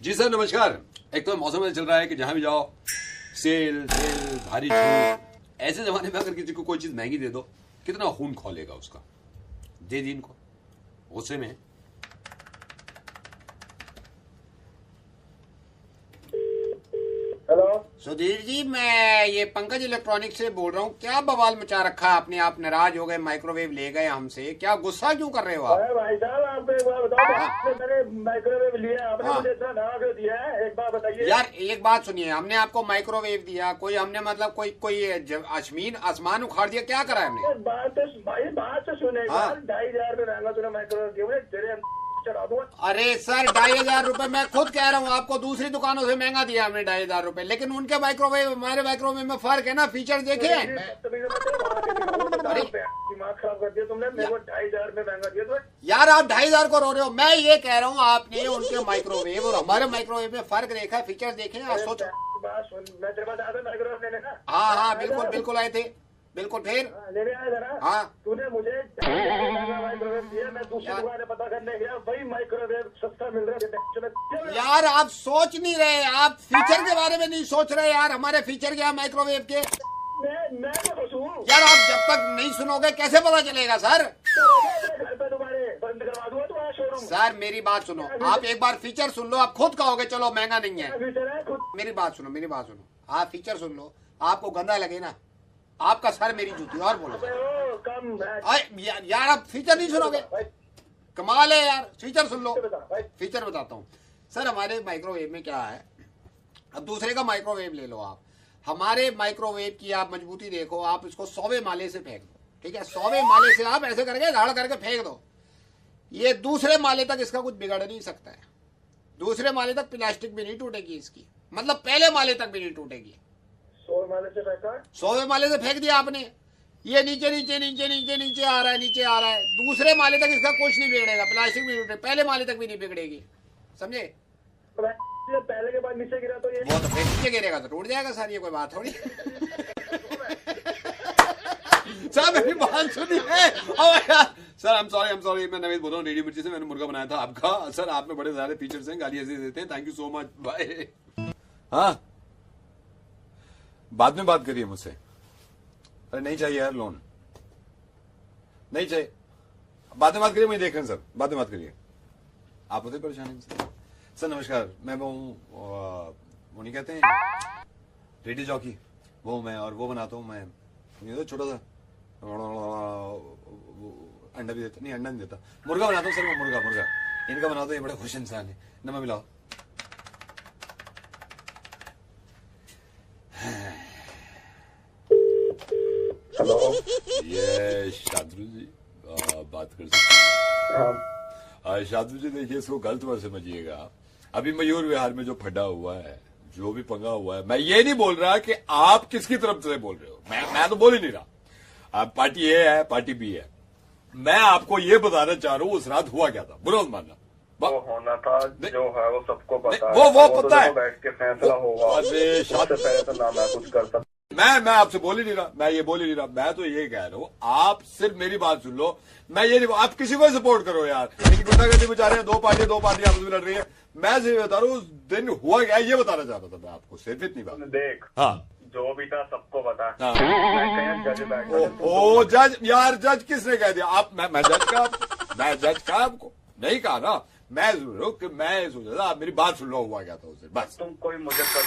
जी sir नमस्कार। एक तो मौसम में चल रहा है कि जहां भी जाओ सेल सेल भारी छूट। ऐसे जमाने में अगर किसी को कोई चीज महंगी दे दो कितना खून खोलेगा उसका। दे दी इनको गुस्से में। हेलो सुधीर जी, मैं ये पंकज इलेक्ट्रॉनिक से बोल रहा हूँ। क्या बवाल मचा रखा है आपने? आप नाराज हो गए, माइक्रोवेव ले गए हमसे। क्या गुस्सा क्यों कर रहे हो आप? अरे भाई साहब, आपको एक बार बताओ, आपने मैंने माइक्रोवेव लिया, आपने मुझे इतना नया क्यों दिया है? एक बार बताइए यार एक बात सुनिए, हमने आपको माइक्रोवेव दिया, कोई हमने मतलब कोई अश्मीन आसमान उखाड़ दिया? क्या करा है हमने? बात तो सुने। हाँ। 2,500 रुपये महंगा तूने माइक्रोवेव दिया, मुझे तेरे चढ़ा दूंगा। अरे सर 2,500 रुपए मैं खुद कह रहा हूँ आपको, दूसरी दुकानों से महंगा दिया हमने 2,500 रुपए। लेकिन उनके माइक्रोवेव हमारे माइक्रोवेव में फर्क है ना, फीचर देखे हैं। दिमाग खराब कर दिया तुमने, मेरे को 2,500 रुपये महंगा दिया तुमने। यार आप 2,500 को रो रहे हो, मैं ये कह रहा हूँ आपने उनके माइक्रोवेव और हमारे माइक्रोवेव में फर्क देखा, फीचर देखे हैं? सोच। बात सुन, मैं तेरे पास आया था माइक्रोवेव लेने का। हाँ बिल्कुल बिल्कुल आए थे, बिल्कुल। फिर लेने आया था ना। हाँ। तूने मुझे माइक्रोवेव दिया, मैं दूसरी दुकान पता करने गया, वही माइक्रोवेव सस्ता मिल रहा है। यार आप सोच नहीं रहे, आप फीचर के बारे में नहीं सोच रहे। यार हमारे फीचर क्या है माइक्रोवेव के? मैं तो खुश हूँ यार आप जब तक नहीं सुनोगे कैसे पता चलेगा सर? घर पे तुम्हारे बंद करवा दूंगा तुम्हारा शोरूम। सर मेरी बात सुनो, आप एक बार फीचर सुन लो, आप खुद कहोगे चलो महंगा नहीं है। फीचर है खुद। मेरी बात सुनो, मेरी बात सुनो, आप फीचर सुन लो। आपको गंदा लगे ना, आपका सर मेरी जूती। और बोलो कम यार आप फीचर नहीं सुनोगे, कमाल है यार। फीचर सुन लो, फीचर बताता हूँ सर। हमारे माइक्रोवेव में क्या है, अब दूसरे का माइक्रोवेव ले लो आप। हमारे माइक्रोवेव की आप मजबूती देखो, आप इसको 100वें माले से फेंक दो, ठीक है? 100वें माले से आप ऐसे करके गाड़ करके फेंक दो, ये दूसरे माले तक इसका कुछ बिगड़ नहीं सकता है। दूसरे माले तक प्लास्टिक भी नहीं टूटेगी इसकी, मतलब पहले माले तक भी नहीं टूटेगी। 100 माले से फेंका, 100वें माले से फेंक दिया आपने, ये नीचे नीचे नीचे नीचे नीचे आ रहा है, नीचे आ रहा है। दूसरे माले तक इसका कुछ नहीं बिगड़ेगा, प्लास्टिक भी टूटे, पहले माले तक भी नहीं बिगड़ेगी, समझे? पहले के बाद नीचे गिरा तो ये वो तो फिर नीचे गिरेगा तो टूट जाएगा सर, ये कोई बात थोड़ी। सर मेरी बात सुनिए। सर आई एम सॉरी, मैं नवीन बोल रहा हूँ रेडियो मिर्ची से। मैंने मुर्गा बनाया था आपका। सर आप में बड़े सारे फीचर्स हैं, गाली ऐसे देते हैं। Thank you so much, bye. हाँ बाद में बात करिए मुझसे। अरे नहीं चाहिए यार लोन, नहीं चाहिए, बाद में बात करिए। मुझे देख रहे हैं सर, बाद में बात करिए। आप होते परेशानी से। सर नमस्कार, मैं वो वो नहीं कहते हैं रेडियो जॉकी, वो मैं, और वो बनाता हूँ मैं। ये तो छोटा सा अंडा भी देता, नहीं अंडा नहीं देता, मुर्गा बनाता हूँ सर। मैं मुर्गा इनका बनाता हूँ। ये बड़े खुश इंसान है। नमा मिलाओ। हेलो, ये शादरू जी बात कर सकते हैं? शादरू जी देखिए, इसको गलत मत समझिएगा। अभी मयूर विहार में जो फटा हुआ है, जो भी पंगा हुआ है, मैं ये नहीं बोल रहा कि आप किसकी तरफ से बोल रहे हो। मैं तो बोल ही नहीं रहा। आप पार्टी ए है, पार्टी बी है। मैं आपको ये बताना चाह रहा हूँ उस रात हुआ क्या था, बुरा मत मानना। वो होना था जो है वो सबको पता है। वो पता है, बैठ के फैसला होगा। अरे उससे पहले तो ना मैं कुछ कर सकता। मैं आपसे बोल ही नहीं रहा, मैं ये बोल ही नहीं रहा। मैं तो ये कह रहा हूँ, आप सिर्फ मेरी बात सुन लो। मैं ये नहीं, आप किसी को सपोर्ट करो यार। लेकिन गुंडागर्दी बेचारे हैं, दो पार्टियां आपस में लड़ रही है। मैं सिर्फ बता रहा हूँ उस दिन हुआ क्या, ये बताना चाहता था मैं आपको, सिर्फ इतनी बात। देख, हाँ जो भी था सबको पता। हाँ। जज बैठा ओ जज यार, जज किसने कह दिया? आप मैं जज का आपको नहीं कहा ना। मैं सोचा था आप मेरी बात सुन लो, हुआ क्या था उसे, बस। तुम कोई मुझे कर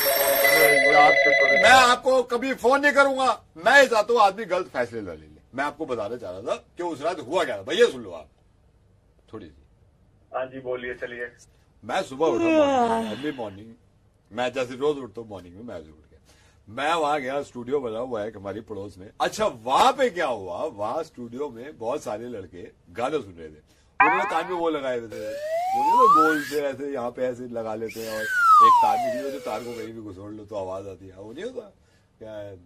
मैं आपको कभी फोन नहीं करूंगा। मैं चाहता हूँ आदमी गलत फैसले ना ले ले। मैं आपको बताना चाह रहा था कि उस रात हुआ क्या था। भैया सुन लो आप थोड़ी सी। हाँ जी बोलिए, चलिए। मैं सुबह उठा, अर्ली मॉर्निंग, मैं जैसे रोज उठता हूँ मॉर्निंग में, मैं उठ गया, मैं वहां गया। स्टूडियो बना हुआ है हमारी पड़ोस में। अच्छा वहां पे क्या हुआ, वहां स्टूडियो में बहुत सारे लड़के गाने सुन रहे थे। उन्होंने कान में वो लगाए हुए थे, वो बोलते ऐसे यहाँ पे ऐसे लगा लेते हैं, और एक तार निकली जो तार को कहीं भी घुसोड़ लो तो आवाज आती है। वो नहीं होता क्या है?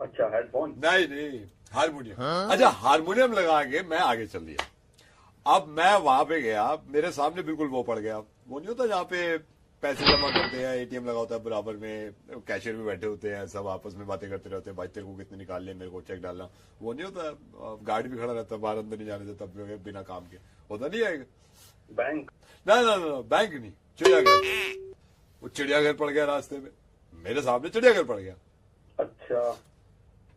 अच्छा हेडफोन? नहीं हारमोनियम। अच्छा हारमोनियम लगा के मैं आगे चल दिया। अब मैं वहां पे गया, मेरे सामने बिल्कुल वो पड़ गया। वो नहीं होता जहाँ पे पैसे जमा करते हैं, एटीएम लगा होता है बराबर में, कैशियर भी बैठे होते हैं, सब आपस में बातें करते रहते हैं, भाई तेरे को कितने निकालने, मेरे को चेक डालना। वो नहीं होता, गार्ड भी खड़ा रहता है बाहर, अंदर नहीं जाने देता बिना काम के, होता नहीं है। बैंक। ना ना ना बैंक नहीं, चिड़ियाघर। वो चिड़ियाघर पड़ गया रास्ते में, मेरे सामने चिड़ियाघर पड़ गया। अच्छा।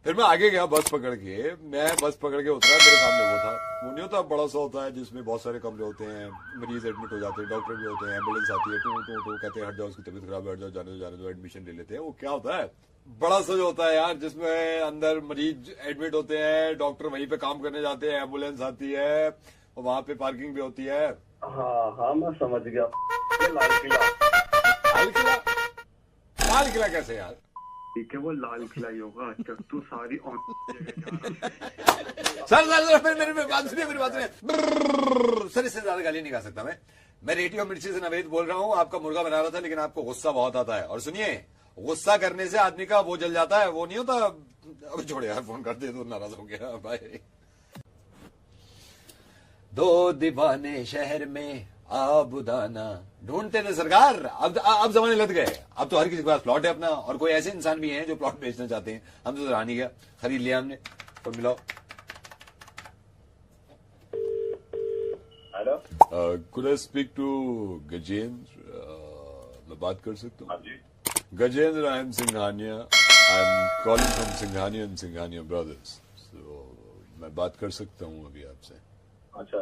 फिर मैं आगे गया बस पकड़ के, मैं बस पकड़ के उतरा, मेरे सामने वो था। वो नहीं होता बड़ा सा होता है जिसमें बहुत सारे कमरे होते हैं, मरीज एडमिट हो जाते हैं, डॉक्टर भी होते हैं, एम्बुलेंस आती है, टू टू टू कहते हैं हट जाओ, उसकी तबीयत खराब है, हट जाओ, जाने दो, एडमिशन ले लेते हैं। वो क्या होता है, बड़ा सा जो होता है यार, जिसमें अंदर मरीज एडमिट होते हैं, डॉक्टर वहीं पे काम करने जाते हैं, एम्बुलेंस आती है और वहां पे पार्किंग भी होती है। हाँ हाँ मैं समझ गया, ये लाल किला। लाल किला? लाल किला कैसे यार? ठीक है वो लाल किला ही होगा। अच्छा तू सारी सर फिर मेरी बात सुनिए, मेरी बात सुनिए। सर इससे ज्यादा गाली नहीं खा सकता मैं रेडियो मिर्ची से नवेद बोल रहा हूँ। आपका मुर्गा बना रहा था, लेकिन आपको गुस्सा बहुत आता है। और सुनिए, गुस्सा करने से आदमी का वो जल जाता है, वो नहीं होता। अब छोड़े यार, फोन कर दे तो नाराज हो गया भाई। दो दीवाने शहर में आबुदाना ढूंढते थे सरकार। अब जमाने लग गए। अब तो हर किसी के पास प्लॉट है अपना, और कोई ऐसे इंसान भी हैं जो प्लॉट बेचना चाहते हैं। हम तो रानी गया, खरीद लिया हमने। तो मिलाओ। Hello could I speak to Gajendra? मैं बात कर सकता हूँ? हाँ जी। Gajendra, I am Singhania. I am calling from Singhania and Singhania brothers. So मैं बात कर सकता हूँ अभी आपसे? अच्छा।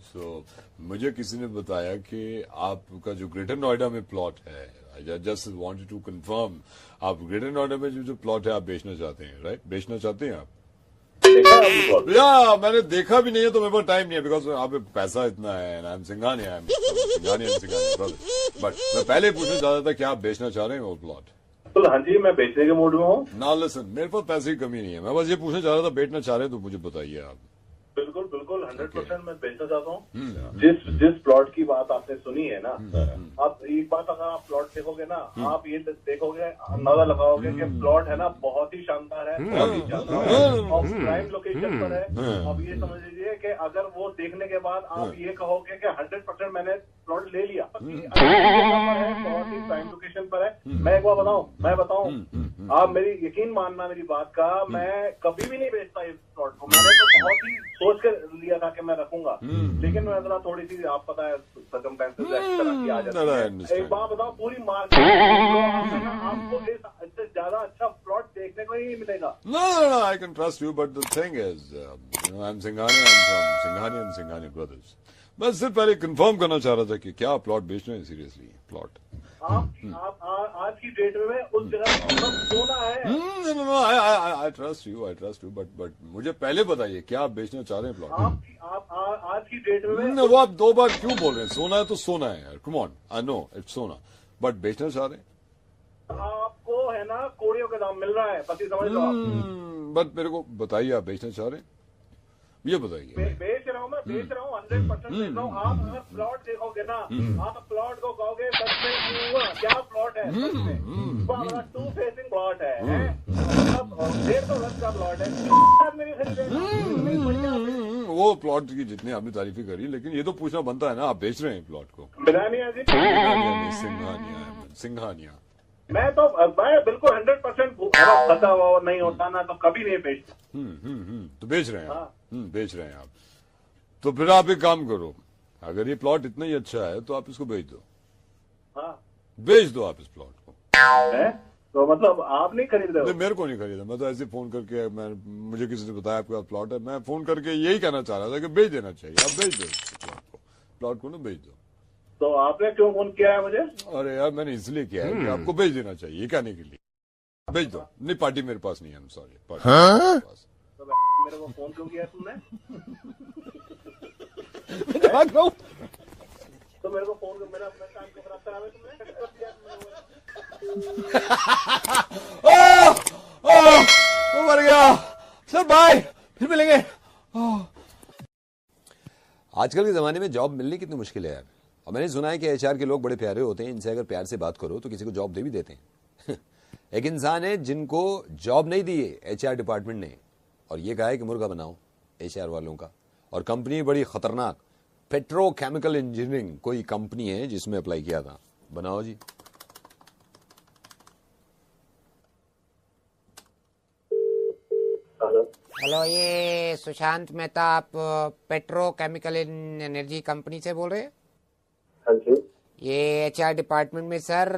सो मुझे किसी ने बताया कि आपका जो ग्रेटर नोएडा में प्लॉट है, I just wanted to confirm, आप ग्रेटर नोएडा में जो प्लॉट है आप बेचना चाहते हैं, राइट? बेचना चाहते हैं आप? देखा है अभी बहुत। या मैंने देखा भी नहीं है, तो मेरे पास टाइम नहीं है, बिकॉज आप पैसा इतना है। आई एम सिंघानिया, बट मैं पहले पूछना चाहता था क्या आप बेचना चाह रहे हैं वो प्लॉट? तो हाँ जी मैं बेचने के मूड में हूँ। ना लिसन, मेरे पास पैसे की कमी नहीं है। मैं बस ये पूछना चाह रहा था, बेचना चाह रहे हैं तो मुझे बताइए आप। बिल्कुल बिल्कुल 100% मैं बेचना चाहता हूँ। जिस प्लॉट की बात आपने सुनी है ना, आप एक बात अगर आप प्लॉट देखोगे ना, आप ये देखोगे, अंदाजा लगाओगे कि प्लॉट है ना बहुत ही शानदार है, बहुत ही शानदार है और प्राइम लोकेशन पर है। अब ये समझ लीजिए कि अगर वो देखने के बाद आप ये कहोगे कि 100% मैंने प्लॉट ले लिया, बहुत ही प्राइम लोकेशन पर है। मैं एक बार मैं बताऊं, आप मेरी यकीन मानना मेरी बात का, मैं कभी भी नहीं बेचता इस प्लॉट को। मैंने तो बहुत ही सोच कर लिया था कि मैं रखूंगा, लेकिन मैं जरा थोड़ी सी, आप पता है सर्कमस्टेंसेस इस तरह की आ जाती है। एक बात बताओ, पूरी मार्केट आपको इससे ज्यादा अच्छा प्लॉट देखने को ही नहीं मिलेगा। No, I can trust you, but the thing is, I'm Singhania, I'm from Singhania and Singhania Brothers. बस सिर्फ पहले कंफर्म करना चाह रहा था कि क्या प्लॉट बेच रहे हैं सीरियसली प्लॉट? आप आज की डेट में उस जगह सोना है। No, I trust you, but मुझे पहले बताइए क्या आप बेचना चाह रहे हैं प्लॉट? आप आज की डेट में वो आप दो बार क्यों बोल रहे हैं? सोना है तो सोना है यार, come on, I know it's सोना, बट बेचना चाह रहे हैं? आपको है ना कोड़ियों का दाम मिल रहा है, पति समझ लो आप। बट मेरे को बताइए आप बेचना चाह रहे हैं, ये बताइए। बेच रहा हूँ, मैं बेच रहा हूँ, 100% बेच रहा हूँ। आप अगर प्लॉट देखोगे ना, आप प्लॉट को कहोगे सच में क्या प्लॉट है, सच में 2 फेसिंग प्लॉट है, 150 गज का प्लॉट है, मेरी खरीदेगा। वो प्लॉट की जितनी आपने तारीफी करी, लेकिन ये तो पूछना बनता है ना, आप बेच रहे हैं प्लॉट को? बिरानिया जी, सिंघानिया। मैं बिल्कुल 100% फंसा हुआ नहीं होता ना, तो कभी नहीं बेचता। तो बेच रहे हैं आप? बेच रहे हैं आप। तो फिर आप एक काम करो, अगर ये प्लॉट इतना ही अच्छा है तो आप इसको बेच दो। हाँ बेच दो आप इस प्लॉट को। है तो मतलब आप नहीं खरीद रहे हो? मेरे को नहीं खरीदा, मैं तो ऐसे फोन करके, मुझे किसी ने बताया आपके पास प्लॉट है, मैं फोन करके यही कहना चाह रहा था कि बेच देना चाहिए। आप बेच दो प्लॉट को ना बेच दो। तो आपने क्यों फोन किया है मुझे? अरे यार मैंने इसलिए किया है कि आपको बेच देना चाहिए, ये कहने के लिए। बेच दो। नहीं, पार्टी मेरे पास नहीं है, सॉरी, पार्टी मेरे पास। तो मेरे को फोन क्यों किया तुमने? तो मेरे को फोन मेरा काम को खराब करा तुमने? मर गया सर, बाय, फिर मिलेंगे। आजकल के जमाने में जॉब मिलनी कितनी मुश्किल है यार। और मैंने सुना है कि एचआर के लोग बड़े प्यारे होते हैं, इनसे अगर प्यार से बात करो तो किसी को जॉब दे भी देते हैं। एक इंसान है जिनको जॉब नहीं दी है एचआर डिपार्टमेंट ने, और ये कहा है कि मुर्गा बनाओ एचआर वालों का। और कंपनी बड़ी खतरनाक, पेट्रोकेमिकल इंजीनियरिंग कोई कंपनी है जिसमें अप्लाई किया था। बनाओ जी। हेलो, ये सुशांत मेहता, आप पेट्रोकेमिकल एनर्जी कंपनी से बोल रहे हैं? हाँ जी। ये HR डिपार्टमेंट में सर,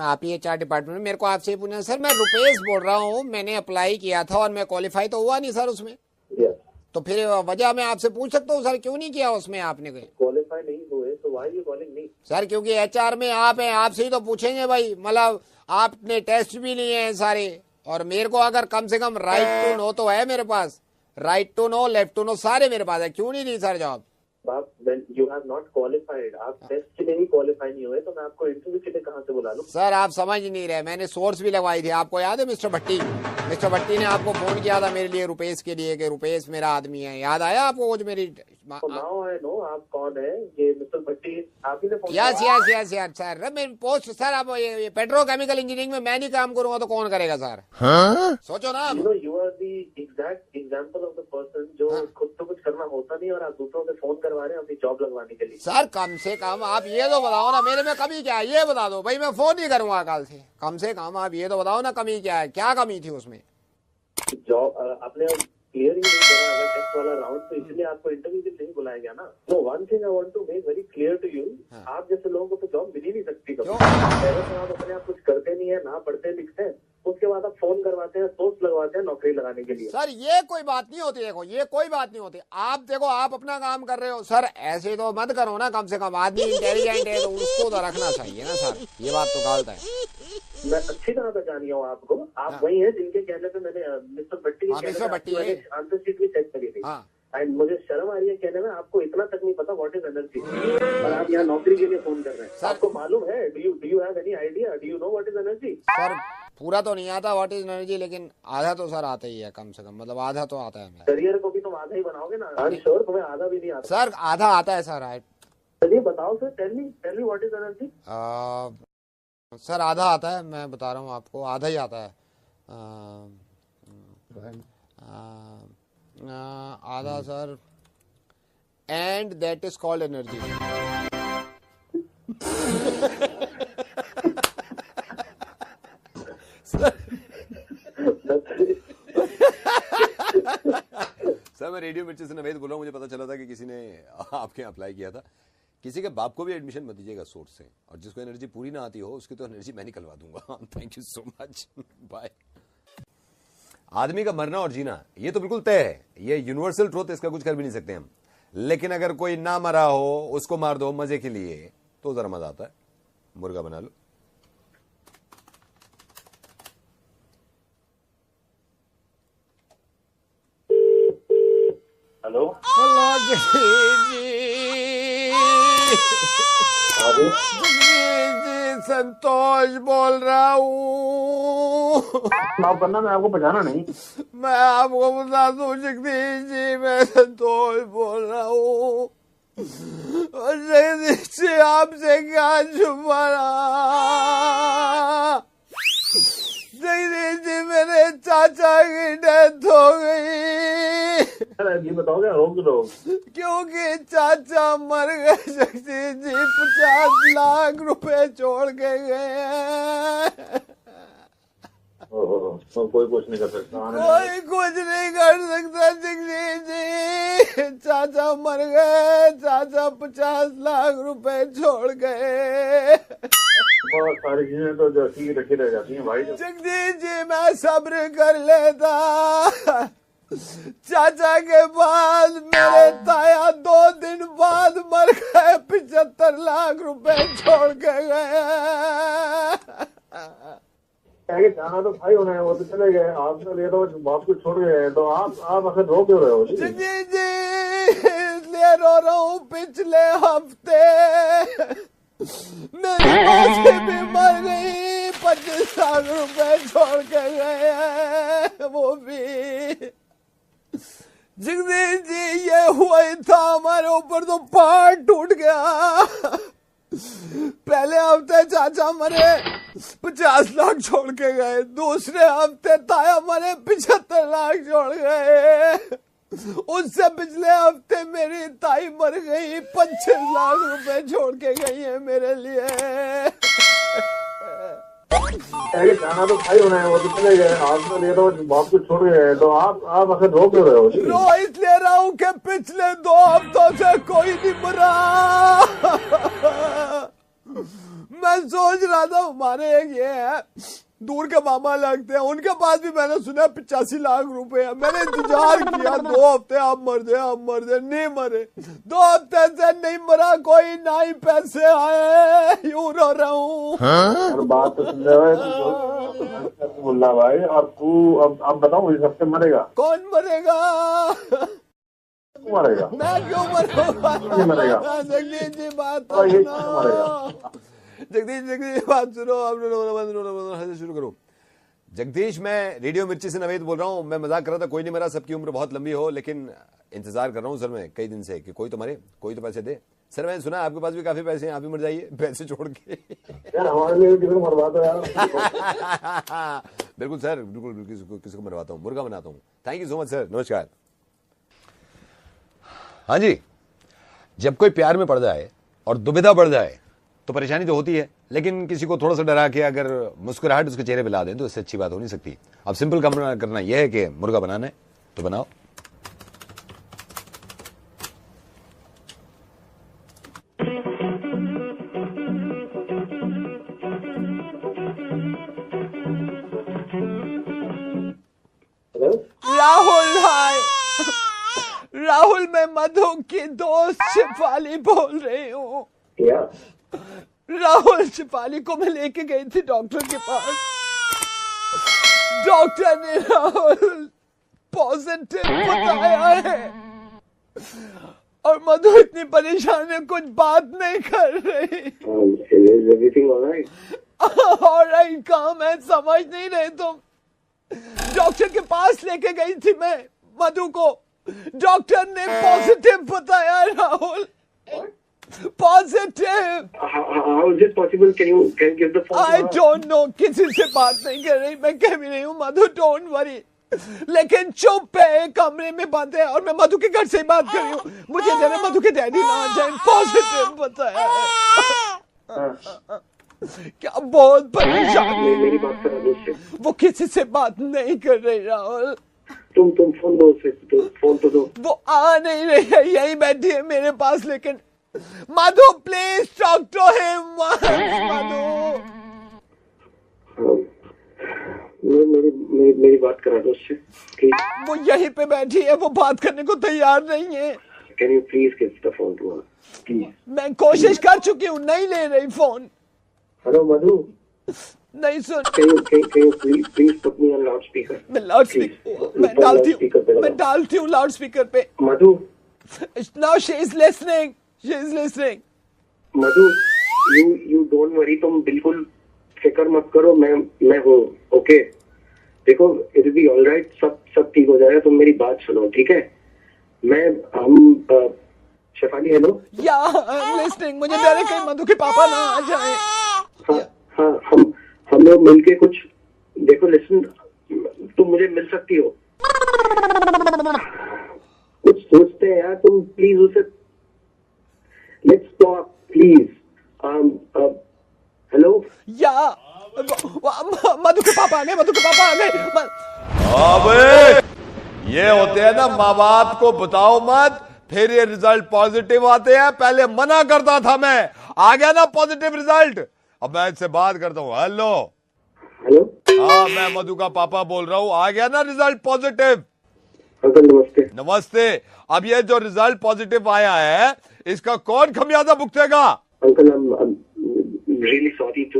आप ही HR डिपार्टमेंट में, मेरे को आपसे पूछना सर, मैं रुपेश बोल रहा हूँ, मैंने अप्लाई किया था और मैं क्वालिफाई तो हुआ नहीं सर उसमें, यस। तो फिर वजह मैं आपसे पूछ सकता हूँ सर, क्यों नहीं किया उसमें आपने? क्वालिफाई नहीं हुए तो why you calling me? Sir क्योंकि HR में आप हैं, आपसे ही तो पूछेंगे भाई, मतलब आपने टेस्ट भी लिए हैं सारे, और मेरे को अगर कम से कम राइट टू नो तो है मेरे पास, right to no, left to no सारे मेरे पास है, क्यों नहीं दी सर जॉब? आप यू हैव नॉट क्वालिफाइड, आप टेस्ट के लिए ही क्वालिफाई नहीं हुए तो मैं आपको इंटरव्यू के लिए कहाँ से बुला लूं? सर आप समझ नहीं रहे, मैंने सोर्स भी लगवाई थी, आपको याद है मिस्टर भट्टी ने आपको फोन किया था मेरे लिए रुपेश के लिए कि रुपेश मेरा आदमी है, याद आया आपको वो जो मेरी? नाउ आई नो आप कौन है, ये मिस्टर भट्टी आप ही ने फोन यस सर, मेरी पोस्ट सर, अब ये पेट्रोकेमिकल इंजीनियरिंग में मैं नहीं काम करूंगा तो कौन करेगा सर? सोचो ना। You are the exact example of the person जो खुद तो कुछ करना होता नहीं और आप दूसरों से फोन करवा रहे हैं अपनी जॉब लगवाने के लिए। सर कम से कम आप ये तो बताओ ना, मेरे में कमी क्या है ये बता दो भाई, मैं फोन नहीं करूंगा कल से, कम से कम आप ये तो बताओ ना कमी क्या है, क्या कमी थी उसमें? जॉब आपने क्लियर ही नहीं करा अगर टेस्ट वाला राउंड, तो इसलिए आपको इंटरव्यू के लिए नहीं बुलाया गया ना। No one thing I want to make very clear to you, आप जैसे लोगों को तो जॉब मिल ही नहीं सकती कभी। पहले तो आप अपने आप कुछ करते नहीं है, ना पढ़ते लिखते हैं, उसके बाद आप फोन करवाते हैं, दोस्त लगवाते हैं नौकरी लगाने के लिए। सर ये कोई बात नहीं होती, देखो ये कोई बात नहीं होती, आप देखो आप अपना काम कर रहे हो सर, ऐसे तो मत करो ना, कम से कम आदमी इंटेलिजेंट है तो उसको तो रखना चाहिए ना सर, ये बात तो गलत है। मैं अच्छी तरह पहचानी हूँ आपको, आप वही हैं जिनके कहने पे मैंने मिस्टर भट्टी आंसर शीट भी चेक करी थी, एंड मुझे शर्म आ रही है कहने में आपको इतना तक नहीं पता व्हाट इज एनर्जी, और आप यहाँ नौकरी के लिए फोन कर रहे हैं। आपको मालूम है, do you have any idea, do you know what is energy? Sir पूरा तो नहीं आता व्हाट इज एनर्जी, लेकिन आधा तो सर आता ही है, कम से कम मतलब आधा तो आता है। करियर को भी तुम आधा ही बनाओगे ना? आई एम श्योर तुम्हें आधा भी नहीं आता। सर आधा आता है सर। चलिए बताओ sir, tell me what is energy. Sir आधा आता है, मैं बता रहा हूँ आपको, आधा ही आता है। आधा sir, and that is called energy. Sir मैं रेडियो मिर्ची से नवेद बोल रहा हूँ, मुझे पता चला था कि किसी ने आपके यहाँ अप्लाई किया था, किसी के बाप को भी एडमिशन मत दीजिएगा सोर्स से, और जिसको एनर्जी पूरी ना आती हो उसकी तो एनर्जी मैं निकलवा दूंगा। Thank you so much, bye. आदमी का मरना और जीना ये तो बिल्कुल तय है, ये यूनिवर्सल ट्रूथ, इसका कुछ कर भी नहीं सकते हम, लेकिन अगर कोई ना मरा हो उसको मार दो मजे के लिए तो जरा मजा आता है, मुर्गा बना लो। हेलो जी, संतोष बोल रहा हूँ। आप करना, मैं आपको पहचाना नहीं। मैं आपको बता दूं जगदीश जी, मैं संतोष बोल रहा हूँ, और जगदीश जी आपसे क्या छुपाना। जगदीश जी मेरे चाचा की डेथ हो गई। ये बताओगे रोक दो, क्योंकि चाचा मर गए जगदीश जी, 50 लाख रुपए छोड़ के गए हैं। तो कोई कुछ नहीं कर सकता, कोई कुछ नहीं कर सकता जगदीश जी, चाचा मर गए, चाचा 50 लाख रुपए छोड़ गए। बहुत सारी चीजें तो जो ठीक रखी रह जाती हैं भाई। जगदीश जी मैं सब्र कर लेता, चाचा के बाद मेरे ताया 2 दिन बाद मर गए, 75 लाख रुपए छोड़ के गए। जाना तो भाई होना है, वो तो चले गए, आपने ले तो बाप को छोड़ गए, तो आप आखिर रो क्यों रहे हो? जी इसलिए रो रहा हूँ, पिछले हफ्ते मेरी मासी भी मर गई, 25 लाख रुपए छोड़ के गए हैं, वो भी। जगदीश जी ये हुआ ही था, हमारे ऊपर तो पहाड़ टूट गया। पहले हफ्ते चाचा मरे, 50 लाख छोड़ के गए, दूसरे हफ्ते ताया मरे, 75 लाख छोड़ गए, उससे पिछले हफ्ते मेरी ताई मर गई, 25 लाख रुपए छोड़ के गई है मेरे लिए। जाना तो भाई होना है, वो तो चले गए, आपने ले तो बाप को छोड़ गए, तो आप आखिर रो क्यों रहे हो? रो इसलिए रहा हूँ कि पिछले 2 हफ्तों से कोई नहीं मरा। सोच रहा था हमारे एक ये है दूर के मामा लगते हैं, उनके पास भी मैंने सुना 85 लाख रुपए है। मैंने इंतजार किया 2 हफ्ते, अब मर जाए, नहीं मरे। 2 हफ्ते से नहीं मरा कोई, ना ही पैसे आए, यूं रो रहा हूँ। और बात तो सुन रहे हो मुन्ना भाई, और तू अब बताओ इस हफ्ते मरेगा? कौन मरेगा? मरेगा? मैं क्यों मरूंगा? मरेगा? जगदीश जी बात तो ये सुनो। मरेगा? जगदीश बात सुनो, अब शुरू करो। जगदीश, मैं रेडियो मिर्ची से नवेद बोल रहा हूँ। मैं मजाक कर रहा था, कोई नहीं मरा, सबकी उम्र बहुत लंबी हो, लेकिन इंतजार कर रहा हूँ सर मैं कई दिन से कि कोई तो मरे, कोई तो पैसे दे। सर मैंने सुना आपके पास भी काफी पैसे हैं, आप भी मर जाइए पैसे छोड़ के। यार हमारे लिए किसी को मरवा दो यार। बिल्कुल सर, बिल्कुल किसी को मरवाता हूँ, मुर्गा बनाता हूँ। Thank you so much sir, नमस्कार। हाँ जी, जब कोई प्यार में पड़ जाए और दुविधा बढ़ जाए तो परेशानी तो होती है, लेकिन किसी को थोड़ा सा डरा के अगर मुस्कुराहट उसके चेहरे पे ला दें तो इससे अच्छी बात हो नहीं सकती। अब सिंपल काम करना यह है कि मुर्गा बनाना है तो बनाओ। राहुल, हाय राहुल, मैं मधु की दोस्त शिफाली बोल रही हूँ। क्या? राहुल, शिफाली को मैं लेके गई थी डॉक्टर के पास। डॉक्टर ने राहुल पॉजिटिव बताया है और मधु इतनी परेशान है, कुछ बात नहीं कर रही। Everything alright? ऑलराइट काम है, समझ नहीं रहे तुम। डॉक्टर के पास लेके गई थी मैं मधु को, डॉक्टर ने पॉजिटिव बताया Rahul, positive. How is it possible? Can you give the phone? I don't know, किसी से बात नहीं कर रही, मैं कह भी नहीं हूँ मधु, डोंट वरी, लेकिन चुप है, कमरे में बंद है और मैं मधु के घर से ही बात कर रही हूँ। मुझे जरा मधु के डैडी ना आ जाए, पॉजिटिव बताया है। क्या बहुत परेशान, मेरी बात करा दो उससे। वो किसी से बात नहीं कर रही राहुल। तुम फोन दो उसे, फोन तो दो। वो आ नहीं रही है, यही बैठी है मेरे पास, लेकिन मधु प्लीज टॉक टू हिम। मधु मेरी बात करा दो उससे प्लीज। वो यहीं पे बैठी है, वो बात करने को तैयार नहीं है। Can you please give the phone to her please? मैं कोशिश कर चुकी हूँ, नहीं ले रही फोन। हेलो मधु, नहीं सुन। can you please put me on loudspeaker? मैं लाउड स्पीकर, मैं डालती हूँ लाउड स्पीकर पे। Madhu, now she is listening. Madhu, you don't worry, तुम बिल्कुल फिक्र मत करो, मैं हूँ, ओके? देखो इट विल बी ऑलराइट, सब ठीक हो जाएगा, तुम मेरी बात सुनो, ठीक है? हम शेफाली, हेलो? या लिसनिंग, मुझे डर है कहीं मधु के पापा ना आ जाए। हाँ, हम लोग मिलके कुछ, देखो लिसन, तुम मुझे मिल सकती हो, कुछ सोचते हैं यार, तुम प्लीज उसे, लेट्स टॉक प्लीज। हेलो? या मधु के पापा आ गए। अबे ये होते हैं ना, माँ बाप को बताओ मत, फिर ये रिजल्ट पॉजिटिव आते हैं। पहले मना करता था मैं, आ गया ना पॉजिटिव रिजल्ट, अब मैं इससे बात करता हूँ। हेलो? हाँ, मैं मधु का पापा बोल रहा हूँ, आ गया ना रिजल्ट पॉजिटिव? अंकल नमस्ते। नमस्ते। अब ये जो रिजल्ट पॉजिटिव आया है, इसका कौन खमियाजा भुगतेगा? Uncle I'm really sorry to,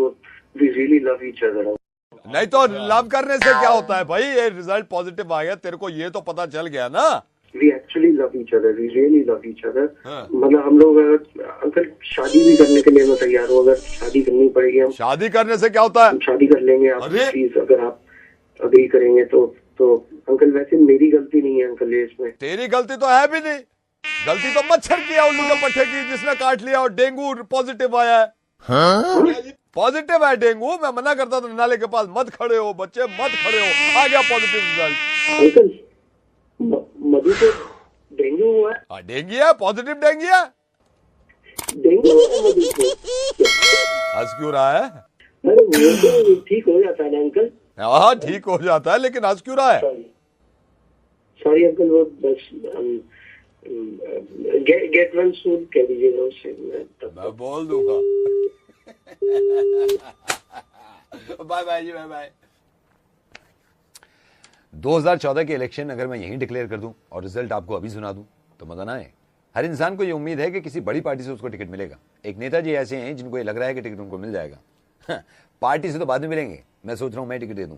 we really love each other. नहीं तो लव करने से क्या होता है भाई, ये रिजल्ट पॉजिटिव आ गया, तेरे को ये तो पता चल गया ना। We actually love each other, we really love each other. हाँ। मतलब हम लोग अंकल शादी भी करने के लिए मैं तैयार हूँ, अगर शादी करनी पड़ेगी हम शादी करने से क्या होता है? हम शादी कर लेंगे। आप अरे! प्लीज अगर आप अग्री करेंगे तो अंकल, वैसे मेरी गलती नहीं है अंकल ये इसमें। तेरी गलती तो है भी नहीं, गलती तो मच्छर की है, उल्लू के पट्टे की, जिसने काट लिया और डेंगू पॉजिटिव आया है। पॉजिटिव है डेंगू, मैं मना करता था नाले के पास मत खड़े हो बच्चे, मत खड़े हो, आ गया पॉजिटिव रिजल्ट। अंकल मधु को डेंगू हुआ है? डेंगू है, पॉजिटिव डेंगू है। डेंगू हुआ है मधु को? हंस क्यों रहा है? अरे वो तो ठीक हो जाता है ना अंकल। हाँ ठीक हो जाता है, लेकिन हंस क्यों रहा है? सॉरी अंकल, वो बस गेट वेल सून कह दीजिएगा उससे। मैं बोल दूंगा। बाय बाय जी, बाय बाय। 2014 के इलेक्शन अगर मैं यहीं डिक्लेयर कर दूं और रिजल्ट आपको अभी सुना दूं तो मजा ना आए। हर इंसान को ये उम्मीद है कि किसी बड़ी पार्टी से उसको टिकट मिलेगा। एक नेताजी ऐसे हैं जिनको ये लग रहा है कि टिकट उनको मिल जाएगा। पार्टी से तो बाद में मिलेंगे, मैं सोच रहा हूं मैं टिकट दे दूं।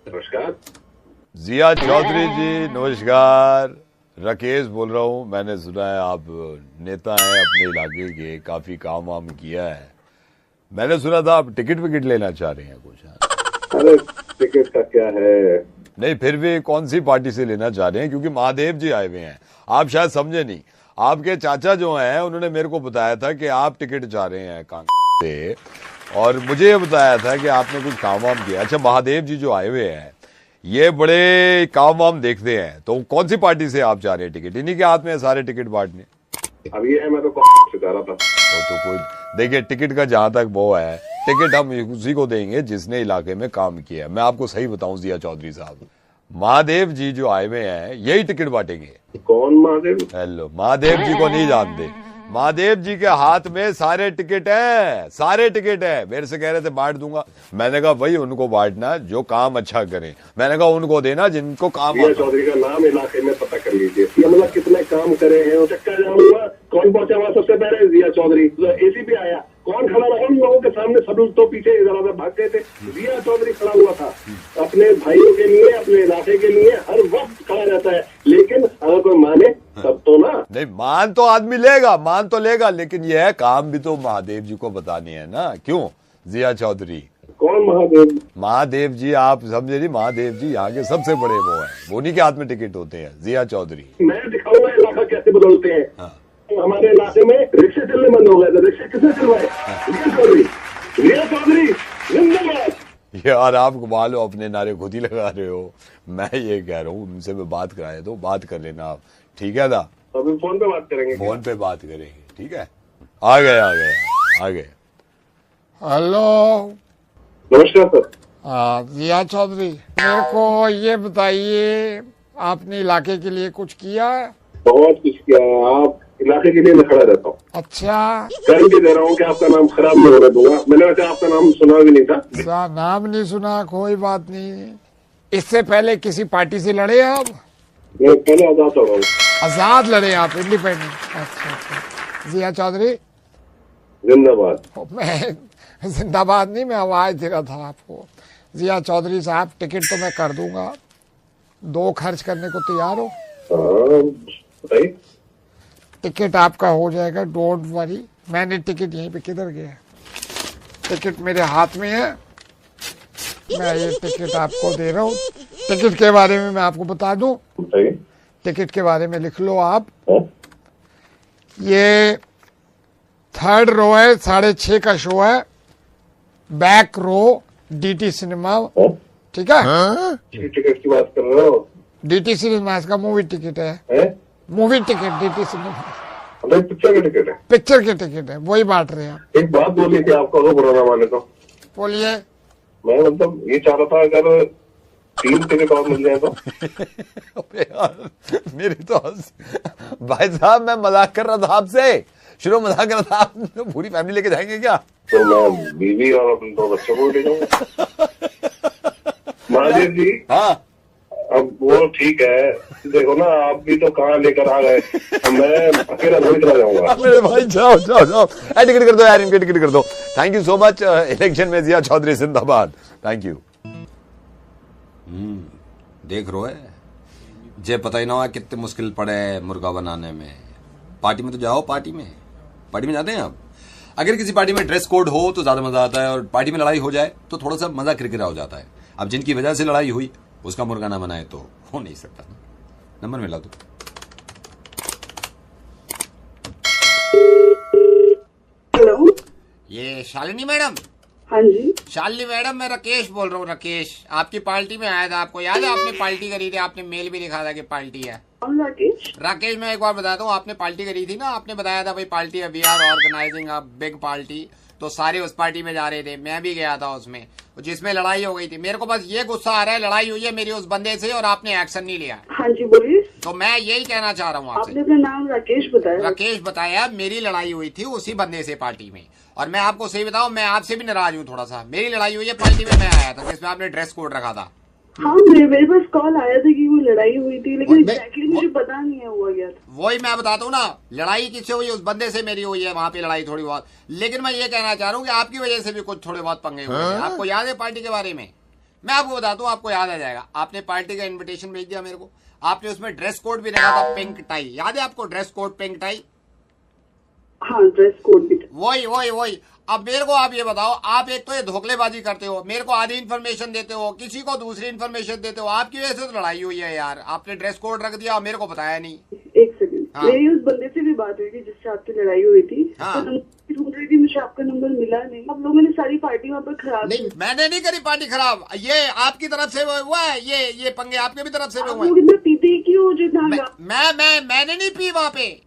नमस्कार। जिया चौधरी जी नमस्कार, राकेश बोल रहा हूं। मैंने सुना है आप नेता हैं अपने इलाके के, काफी काम वाम किया है। मैंने सुना था आप टिकट विकेट लेना चाह रहे हैं कुछ। अरे टिकट का क्या है? नहीं, फिर भी कौन सी पार्टी से लेना चाह रहे हैं? क्योंकि महादेव जी आए हुए हैं, आप शायद समझे नहीं। आपके चाचा जो हैं उन्होंने मेरे को बताया था कि आप टिकट चाह रहे हैं कांग्रेस से, और मुझे ये बताया था कि आपने कुछ काम वाम किया। अच्छा, महादेव जी जो आए हुए हैं ये बड़े काम वाम देखते हैं, तो कौन सी पार्टी से आप चाह रहे हैं टिकट? इन्हीं के हाथ में है सारे टिकट बांटने। अब ये है, मैं तो से जा रहा था। तो कोई देखिए, टिकट का जहां तक वो है, टिकट हम उसी को देंगे जिसने इलाके में काम किया। मैं आपको सही बताऊं जिया चौधरी साहब, महादेव जी जो आए हुए हैं यही टिकट बांटेंगे। कौन महादेव? हेलो, महादेव जी को नहीं जानते? महादेव जी के हाथ में सारे टिकट है, सारे टिकट है। मेरे से कह रहे थे बांट दूंगा, मैंने कहा वही उनको बांटना जो काम अच्छा करें। मैंने कहा उनको देना जिनको काम। जिया चौधरी का नाम इलाके में पता कर लीजिए, ये मतलब कितने काम करे हैं। चक्का जाम हुआ, कौन पहुंचा वहां सबसे पहले? जिया चौधरी। तो एसीपी आया, कौन खड़ा रहा उन लोगों के सामने? सब लोग तो पीछे इधर भाग गए थे। जिया चौधरी खड़ा हुआ था अपने भाइयों के लिए, अपने इलाके के लिए, हर वक्त खड़ा रहता है। लेकिन अगर कोई माने तब तो ना। नहीं, मान तो आदमी लेगा, मान तो लेगा, लेकिन यह है काम भी तो महादेव जी को बतानी है ना। क्यों जिया चौधरी? कौन महादेव? महादेव जी, आप समझे नहीं? महादेव जी यहाँ के सबसे बड़े वो हैं, उन्हीं के हाथ में टिकट होते हैं। जिया चौधरी, मैं दिखाऊंगा इलाका कैसे बदलते हैं। तो हमारे इलाके में रिक्शे चलने बंद हो गए थे। रिक्शे किसने चलवाए? जिया चौधरी। जिया चौधरी जिंदाबाद। यार आप कमाल हो, अपने नारे खुद ही लगा रहे हो। मैं ये कह रहा हूँ उनसे मैं बात कराए तो बात कर लेना आप, ठीक है ना? अभी फोन पे बात करेंगे। फोन पे बात करेंगे, ठीक है? आ गए आ गए आ गए। हेलो, नमस्कार सर। जिया चौधरी, मेरे को ये बताइए आपने इलाके के लिए कुछ किया है? बहुत कुछ किया है। आप इलाके के लिए मैं खड़ा रहता हूँ। अच्छा, गारंटी दे रहा हूँ कि आपका नाम खराब नहीं होने दूंगा। मैंने वैसे आपका नाम सुना भी नहीं था। नाम नहीं सुना, कोई बात नहीं। इससे पहले किसी पार्टी से लड़े आप? मैं पहले आजाद हो रहा हूँ। आजाद लड़े आप, इंडिपेंडेंट? अच्छा। जिया चौधरी जिंदाबाद। मैं जिंदाबाद नहीं, मैं आवाज दे रहा था आपको। जिया चौधरी साहब, टिकट तो मैं कर दूंगा, 2 खर्च करने को तैयार हो? बताइए। टिकट आपका हो जाएगा, डोंट वरी। मैंने टिकट यहीं पे, किधर गया टिकट? मेरे हाथ में है, मैं ये टिकट आपको दे रहा हूँ। टिकट के बारे में मैं आपको बता दूं, टिकट के बारे में लिख लो आप। ये 3rd रो है, 6:30 का शो है, बैक रो DT सिनेमा, ठीक है? टिकट की बात कर रहे हो? DT सिनेमा का मूवी टिकट है, movie ticket DT cinema. Picture के टिकट है? पिक्चर के टिकट है, वही बांट रहे हैं आप। एक बात बोली थी आपको, अगर बुरा ना माने तो। बोलिए। मैं मतलब ये चाह रहा था अगर 3 टिकट और मिल जाए तो। अबे यार, मेरी तो भाई साहब मैं मजाक कर रहा था आपसे, शुरू मजाक कर रहा था। आप तो पूरी फैमिली लेके जाएंगे क्या? तो मैं बीवी और अपने 2 बच्चों को ले जाऊंगा। महादेव जी, हाँ अब वो ठीक है, देखो ना आप भी तो कहाँ लेकर आ गए, मैं अकेला नहीं चला जाऊंगा। मेरे भाई जाओ जाओ जाओ, टिकट कर दो यार, इनके टिकट कर दो। Thank you so much. Election में जिया चौधरी जिंदाबाद। Thank you. देख रो है जे पता ही ना हुआ कितने मुश्किल पड़े मुर्गा बनाने में। पार्टी में तो जाओ, पार्टी में जाते हैं आप। अगर किसी पार्टी में ड्रेस कोड हो तो ज्यादा मजा आता है, और पार्टी में लड़ाई हो जाए तो थोड़ा सा मजा किरकिरा हो जाता है। अब जिनकी वजह से लड़ाई हुई उसका मुर्गा ना बनाए तो हो नहीं सकता ना। नंबर मिला तो। हेलो, ये शालिनी मैडम? हाँ जी। शालिनी मैडम, मैं राकेश बोल रहा हूँ। राकेश, आपकी पार्टी में आया था, आपको याद है? आपने पार्टी करी थी, आपने मेल भी लिखा था कि पार्टी है। कौन राकेश? राकेश, मैं एक बार बताता हूँ, आपने पार्टी करी थी ना, आपने बताया था भाई पार्टी है, we are organising a big party तो सारे उस पार्टी में जा रहे थे, मैं भी गया था उसमें, जिसमें लड़ाई हो गई थी। मेरे को बस ये गुस्सा आ रहा है, लड़ाई हुई है मेरी उस बंदे से और आपने एक्शन नहीं लिया। हाँ जी बोलिए। तो मैं यही कहना चाह रहा हूँ आपने आपसे। अपना नाम राकेश बताया। राकेश बताया, मेरी लड़ाई हुई थी उसी बंदे से पार्टी में, और मैं आपको सही बताऊं, मैं आपसे भी नाराज हूँ थोड़ा सा। मेरी लड़ाई हुई है पार्टी में, मैं आया था जिसमें आपने ड्रेस कोड रखा था। हाँ मेरे पास कॉल आया था कि वो लड़ाई हुई थी, लेकिन मैं- एग्जैक्टली मुझे पता नहीं है हुआ क्या था। वही मैं बताता हूँ ना, लड़ाई किससे हुई, उस बंदे से मेरी हुई है वहां पे लड़ाई थोड़ी बहुत। लेकिन मैं ये कहना चाह रहा हूँ कि आपकी वजह से भी कुछ थोड़े बहुत पंगे हुए हैं। आपको याद है पार्टी के बारे में? मैं आपको बताता हूँ, आपको याद आ जाएगा। आपने पार्टी का इन्विटेशन भेज दिया मेरे को, आपने उसमें ड्रेस कोड भी रखा था, पिंक टाई। याद है आपको ड्रेस कोड पिंक टाई? हाँ ड्रेस कोड भी था। वही। अब मेरे को आप ये बताओ, आप एक तो ये धोखलेबाजी करते हो, मेरे को आधी इन्फॉर्मेशन देते हो, किसी को दूसरी इन्फॉर्मेशन देते हो। आपकी वजह से तो लड़ाई हुई है यार। आपने ड्रेस कोड रख दिया और मेरे को बताया नहीं। एक सेकंड, हाँ। मेरी उस बंदे से भी बात हुई थी जिससे आपकी लड़ाई हुई थी। हाँ। तो नंबर ढूंढ रही थी, मुझे आपका नंबर मिला नहीं। आप लोगों ने सारी पार्टी वहाँ पर खराब नहीं, मैंने नहीं करी पार्टी खराब, ये आपकी तरफ से हुआ है। ये पंगे आपके भी तरफ से आप हुए हैं। लोग इतना पीते ही क्यों हो जितना? मैंने नहीं पी वहां पे।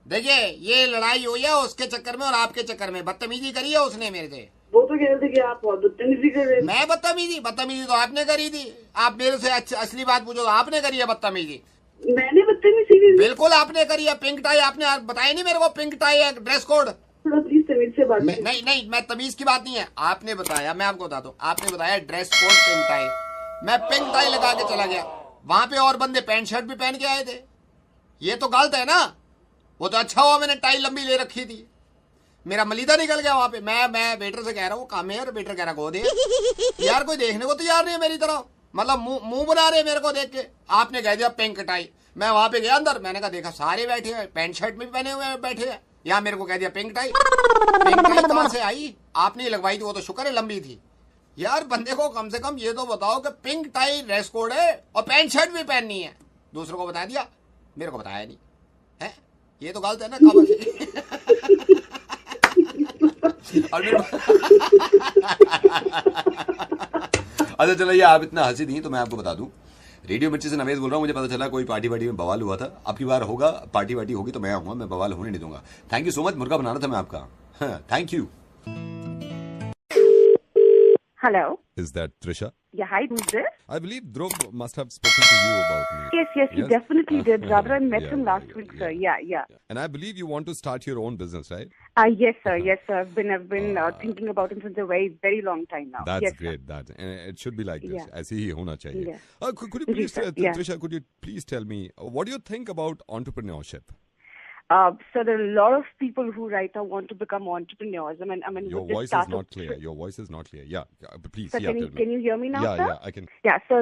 देखिए, ये लड़ाई हुई है उसके चक्कर में और आपके चक्कर में। बदतमीजी करी है उसने मेरे से। वो तो कह रहे थे कि आप बहुत बदतमीजी कर रहे थे। मैं बदतमीजी तो आपने करी थी। आप मेरे से असली बात पूछो तो आपने करी है बदतमीजी। मैंने बदतमीजी की? बिल्कुल आपने करी है। पिंक टाई आपने बताया नहीं मेरे को, पिंक टाई है ड्रेस कोड। थोड़ा प्लीज तमीज से बात कीजिए। नहीं, मैं तमीज की बात नहीं है। आपने बताया, मैं आपको बताता हूँ, आपने बताया ड्रेस कोड पिंक टाई। मैं पिंक टाई लगा के चला गया, वहां पे और बंदे पैंट शर्ट भी पहन के आए थे। ये तो गलत है ना। वो तो अच्छा हुआ मैंने टाई लंबी ले रखी थी, मेरा मलीदा निकल गया वहां पे। मैं वेटर से कह रहा हूँ काम है यार, वेटर कह रहा गो दे यार, कोई देखने को तैयार नहीं है मेरी तरफ, मतलब मुंह बना रहे मेरे को देख के। आपने कह दिया पिंक टाई। मैं वहां पे गया अंदर, मैंने कहा देखा सारे बैठे हैं, पैंट शर्ट में भी पहने हुए बैठे हैं। यहाँ मेरे को कह दिया पिंक टाई। पिंक टाई कहाँ से आई? आपने लगवाई थी, वो तो शुक्र है लंबी थी। यार बंदे को कम से कम ये तो बताओ कि पिंक टाई ड्रेस कोड है और पैंट शर्ट भी पहननी है। दूसरों को बता दिया, मेरे को बताया नहीं है। ये तो गलत है ना खबर अच्छा चलो, ये आप इतना हंसी दी तो मैं आपको बता दूं, रेडियो मिर्ची से नवेद बोल रहा हूँ। मुझे पता चला कोई पार्टी वार्टी में बवाल हुआ था। अब की बार होगा, पार्टी वार्टी होगी तो मैं आऊंगा, मैं बवाल होने नहीं दूंगा। थैंक यू सो मच, मुर्गा बनाना था मैं आपका। Thank you. Hello. Is that Trisha? Yeah, hi, who's this? I believe Dhruv must have spoken to you about me. Yes, he definitely did. Rather, I met Yeah, him last yeah, week, yeah. sir. Yeah. And I believe you want to start your own business, right? Yes, sir. I've been thinking about him since a very long time now. That's yes, great. It should be like this. Yeah. ऐसे ही होना चाहिए. Yeah. Could you please, sir. Yeah. Trisha, could you please tell me what do you think about entrepreneurship? So there are a lot of people who right now want to become entrepreneurs. I mean, Your with this voice is startup not clear. Your voice is not clear. Yeah, please. Sir, Yeah, tell me. can you hear me now, Yeah, sir? yeah, I can. Yeah, so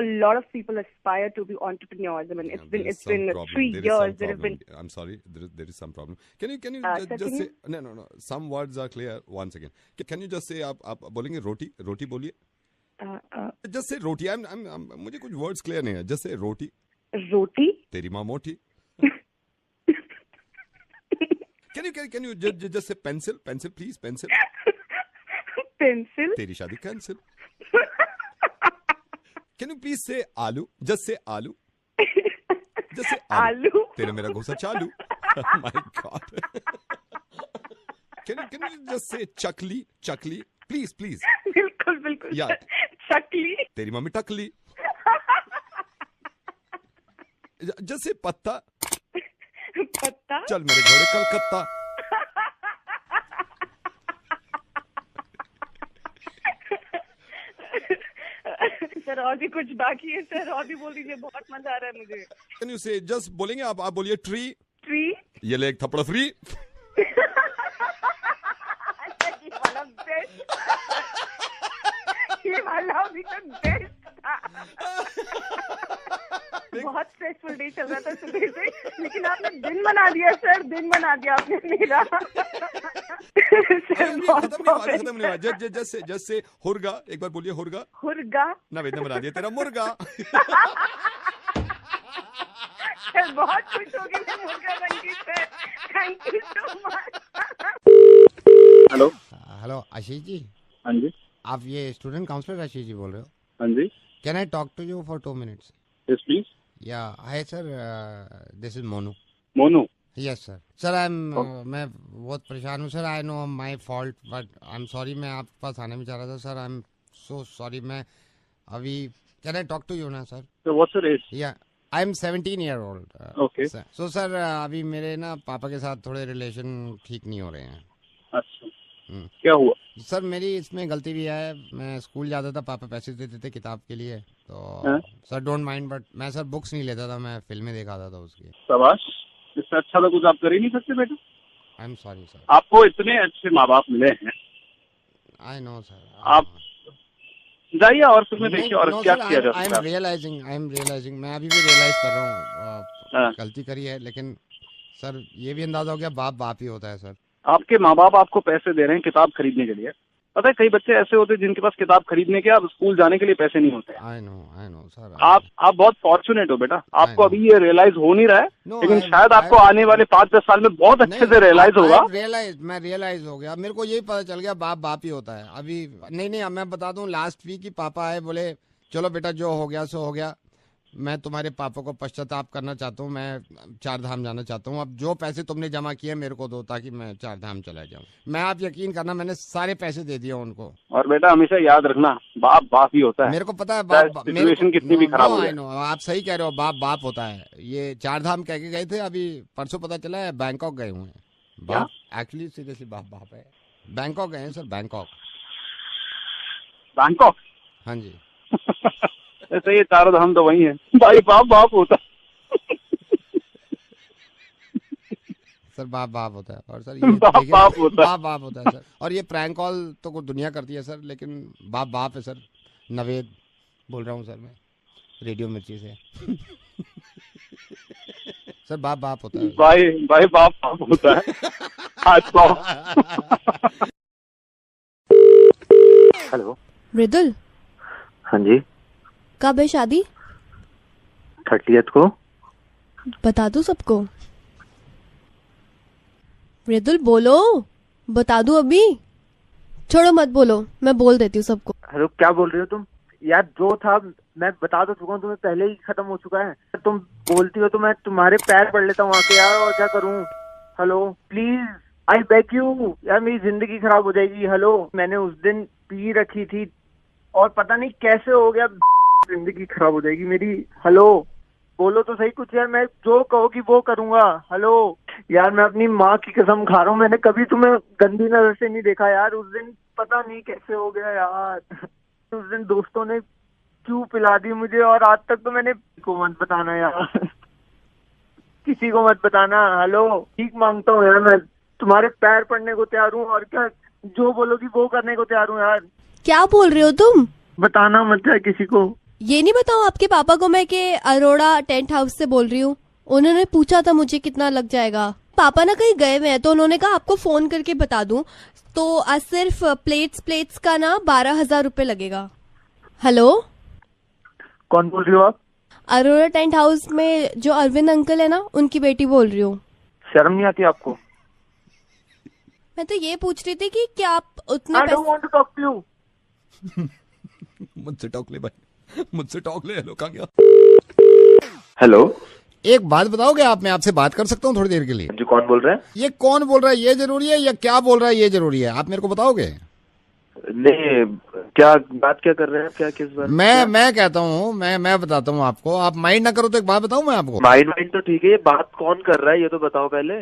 a lot of people aspire to be entrepreneurs. I mean, it's There been is some 3 problem. There is some years. There have problem. been I'm sorry. There is some problem. Can you sir, just can say no? Some words are clear. Once again, can you just say आप बोलेंगे रोटी बोलिए. Just say roti. I'm मुझे कुछ words clear नहीं है. Just say roti. roti. तेरी माँ मोटी. Can you just say pencil please, pencil. Pencil. तेरी शादी cancel. Can you please say आलू? Just say आलू. Just say आलू. तेरा मेरा घुसा चालू. Oh my God. Can you just say chakli? Please. बिल्कुल. Yeah. चकली. तेरी मम्मी टकली. Just say पत्ता. पत्ता. चल मेरे घोड़े कलकत्ता. सर और भी कुछ बाकी है सर, और भी बोल दीजिए, बहुत मजा आ रहा है मुझे. Can you say just बोलेंगे आप बोलिए ट्री. ट्री. ये ले एक थप्पड़ फ्री. ये वाला भी तो बेस्ट था. बहुत स्ट्रेसफुल डे चल रहा था सुबह से, लेकिन आपने दिन बना दिया सर, दिन बना दिया आपने मेरा. खत्म नहीं हुआ. Just say हुर्गा. एक बार बोलिए हुर्गा. हुर्गा. नवेद ने बना दिया तेरा मुर्गा. सर बहुत खुश हो गई मैं मुर्गा बन गई sir. Thank you so much. Hello Ashish ji. हाँ जी. आप ये स्टूडेंट काउंसलर आशीष जी बोल रहे हो? हाँ जी. Can I talk to you for 2 minutes? Yes please. Yeah hi sir, this is Monu. Monu. Yes sir. Sir I am मैं बहुत परेशान हूँ sir. I know my fault but I am sorry. मैं आपके पास आने में चाह रहा था sir. I am so sorry. मैं अभी can I talk to you ना sir? So what's your age? Yeah I am 17 year old. Okay. So sir अभी मेरे ना पापा के साथ थोड़े रिलेशन ठीक नहीं हो रहे हैं। अच्छा, क्या हुआ? सर मेरी इसमें गलती भी है। मैं स्कूल जाता था, पापा पैसे देते थे किताब के लिए, तो हाँ? सर डोंट माइंड बट मैं सर बुक्स नहीं लेता था, मैं फिल्में दिखाता था उसकी। शाबाश, इससे अच्छा तो कुछ आप कर ही नहीं सकते बेटा। आई एम सॉरी सर। आपको इतने अच्छे माँ बाप मिले हैं, आई नो सर। आप जाइए और फिल्में देखिए और क्या किया जा आई सकता एम है। रियलाइजिंग मैं अभी भी रियलाइज कर रहा हूँ हाँ। गलती करी है, लेकिन सर ये भी अंदाजा हो गया बाप बाप ही होता है सर। आपके माँ बाप आपको पैसे दे रहे हैं किताब खरीदने के लिए। पता है कई बच्चे ऐसे होते हैं जिनके पास किताब खरीदने के, अब स्कूल जाने के लिए पैसे नहीं होते। I know sir. आप बहुत फॉर्चुनेट हो बेटा। आपको अभी ये रियलाइज हो नहीं रहा है, No, लेकिन I- शायद आपको आने वाले 5-10 साल में बहुत अच्छे से रियलाइज होगा। मैं रियलाइज हो गया, मेरे को यही पता चल गया बाप बाप ही होता है। अभी नहीं मैं बता दूं, लास्ट वीक ही पापा आए, बोले चलो बेटा जो हो गया सो हो गया। मैं तुम्हारे पापा को पश्चाताप करना चाहता हूँ, मैं 4 धाम जाना चाहता हूँ। अब जो पैसे तुमने जमा किए मेरे को दो ताकि मैं 4 धाम चला जाऊँ। मैं आप यकीन करना मैंने सारे पैसे दे दिए उनको। और बेटा हमेशा याद रखना बाप बाप ही होता है। मेरे को पता है चाहे बाप सिचुएशन कितनी भी खराब हो जाए। आप सही कह रहे हो, बाप बाप होता है। ये 4 धाम कह के गए थे, अभी परसों पता चला है बैंकॉक गए हुए हैं। बाप एक्चुअली सीरियसली बाप बाप है। बैंकॉक गए हैं सर, बैंकॉक। हाँ जी। ऐसे ये 4 धाम तो वही है भाई, बाप बाप होता है। सर बाप बाप होता है। और सर ये बाप देखिए, बाप होता है। बाप बाप होता है सर। और ये प्रैंक कॉल तो कुछ दुनिया करती है सर, लेकिन बाप बाप है सर। नवेद बोल रहा हूँ सर मैं, रेडियो मिर्ची से। सर बाप बाप होता है भाई बाप बाप होता है। आज तो हेलो मृदुल, हाँ जी, कब है शादी? 30th को। बता दूं सबको? मृदुल बोलो, बता दूं अभी? छोड़ो मत बोलो, मैं बोल देती हूँ सबको। हेलो, क्या बोल रही हो तुम? यार जो था मैं बता तो चुका हूँ तुम्हें, पहले ही खत्म हो चुका है। तुम बोलती हो तो मैं तुम्हारे पैर पड़ लेता हूँ आके यार, और क्या करूँ। Hello please, I beg you यार, मेरी जिंदगी खराब हो जाएगी। हेलो, मैंने उस दिन पी रखी थी और पता नहीं कैसे हो गया, जिंदगी खराब हो जाएगी मेरी। हेलो बोलो तो सही कुछ यार, मैं जो कहोगी वो करूंगा। हेलो यार, मैं अपनी माँ की कसम खा रहा हूँ, मैंने कभी तुम्हें गंदी नजर से नहीं देखा यार। उस दिन पता नहीं कैसे हो गया यार। उस दिन दोस्तों ने क्यों पिला दी मुझे, और आज तक तो मैंने को मत बताना यार, किसी को मत बताना। हेलो ठीक मांगता हूँ यार, मैं तुम्हारे पैर पड़ने को तैयार हूँ, और क्या जो बोलोगी वो करने को तैयार हूँ यार। क्या बोल रहे हो तुम? बताना मत है किसी को। ये नहीं बताऊं आपके पापा को मैं कि अरोड़ा टेंट हाउस से बोल रही हूँ? उन्होंने पूछा था मुझे कितना लग जाएगा। पापा ना कहीं गए हुए हैं, तो उन्होंने कहा आपको फोन करके बता दूं, तो आज सिर्फ प्लेट्स का ना 12,000 रुपए लगेगा। हेलो, कौन बोल रही हो आप? अरोड़ा टेंट हाउस में जो अरविंद अंकल है ना, उनकी बेटी बोल रही हूँ। शर्म नहीं आती आपको? मैं तो ये पूछ रही थी कि क्या आप उतना I don't want to talk to you. मुझसे टॉक ले भाई, मुझसे टॉक ले। हेलो कहाँ गया? हेलो, एक बात बताओगे आप? मैं आपसे बात कर सकता हूँ थोड़ी देर के लिए? जी कौन बोल रहे हैं? ये कौन बोल रहा है ये जरूरी है, या क्या बोल रहा है ये जरूरी है? आप मेरे को बताओगे? नहीं, क्या बात क्या कर रहे हैं? क्या किस बात? मैं कहता हूँ, मैं बताता हूँ आपको। आप माइंड ना करो तो एक बात बताऊँ मैं आपको। माइंड तो ठीक है, ये बात कौन कर रहा है ये तो बताओ पहले।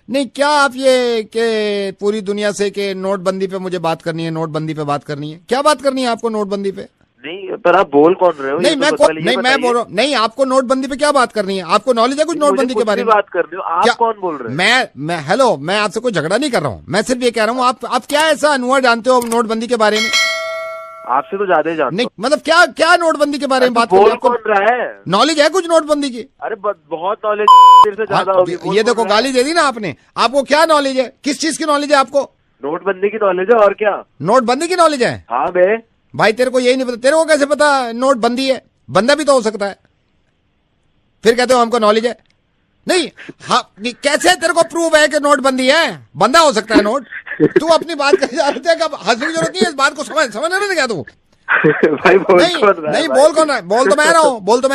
नहीं, क्या आप ये कि पूरी दुनिया से कि नोटबंदी पे मुझे बात करनी है, नोटबंदी पे बात करनी है? क्या बात करनी है आपको नोटबंदी पे? नहीं, पर आप बोल कौन रहे हो? नहीं मैं बोल रहा हूँ। नहीं, आपको नोटबंदी पे क्या बात करनी है? आपको नॉलेज है कुछ नोटबंदी के बारे में? बात कर रहे हो आप? कौन बोल रहे हैं? मैं हेलो, मैं आपसे कोई झगड़ा नहीं कर रहा हूँ, मैं सिर्फ ये कह रहा हूँ आप क्या ऐसा अनुभव जानते हो नोटबंदी के बारे में? आपसे तो ज्यादा ही जानता हूं। नहीं मतलब क्या नोटबंदी के बारे में बात बोल कौन रहा है? नॉलेज है कुछ नोटबंदी की? अरे बहुत नॉलेज से ज्यादा होगी। ये देखो गाली दे दी ना आपने। आपको क्या नॉलेज है? किस चीज की नॉलेज है आपको? नोटबंदी की नॉलेज है, और क्या? नोटबंदी की नॉलेज है? हाँ बे भाई, तेरे को यही नहीं पता? तेरे को कैसे पता नोटबंदी है? बंदा भी तो हो सकता है। फिर कहते हो हमको नॉलेज है? नहीं, हाँ नहीं, कैसे तेरे को प्रूव है कि नोटबंदी है? बंदा हो सकता है नोट। तू अपनी बात कर जा रहे थे, हंसने की जरूरत नहीं है, इस बात को समझ रहे क्या तू? भाई बोल नहीं कौन रहा है नहीं, भाई? बोल कौन रहा है? बोल तो मैं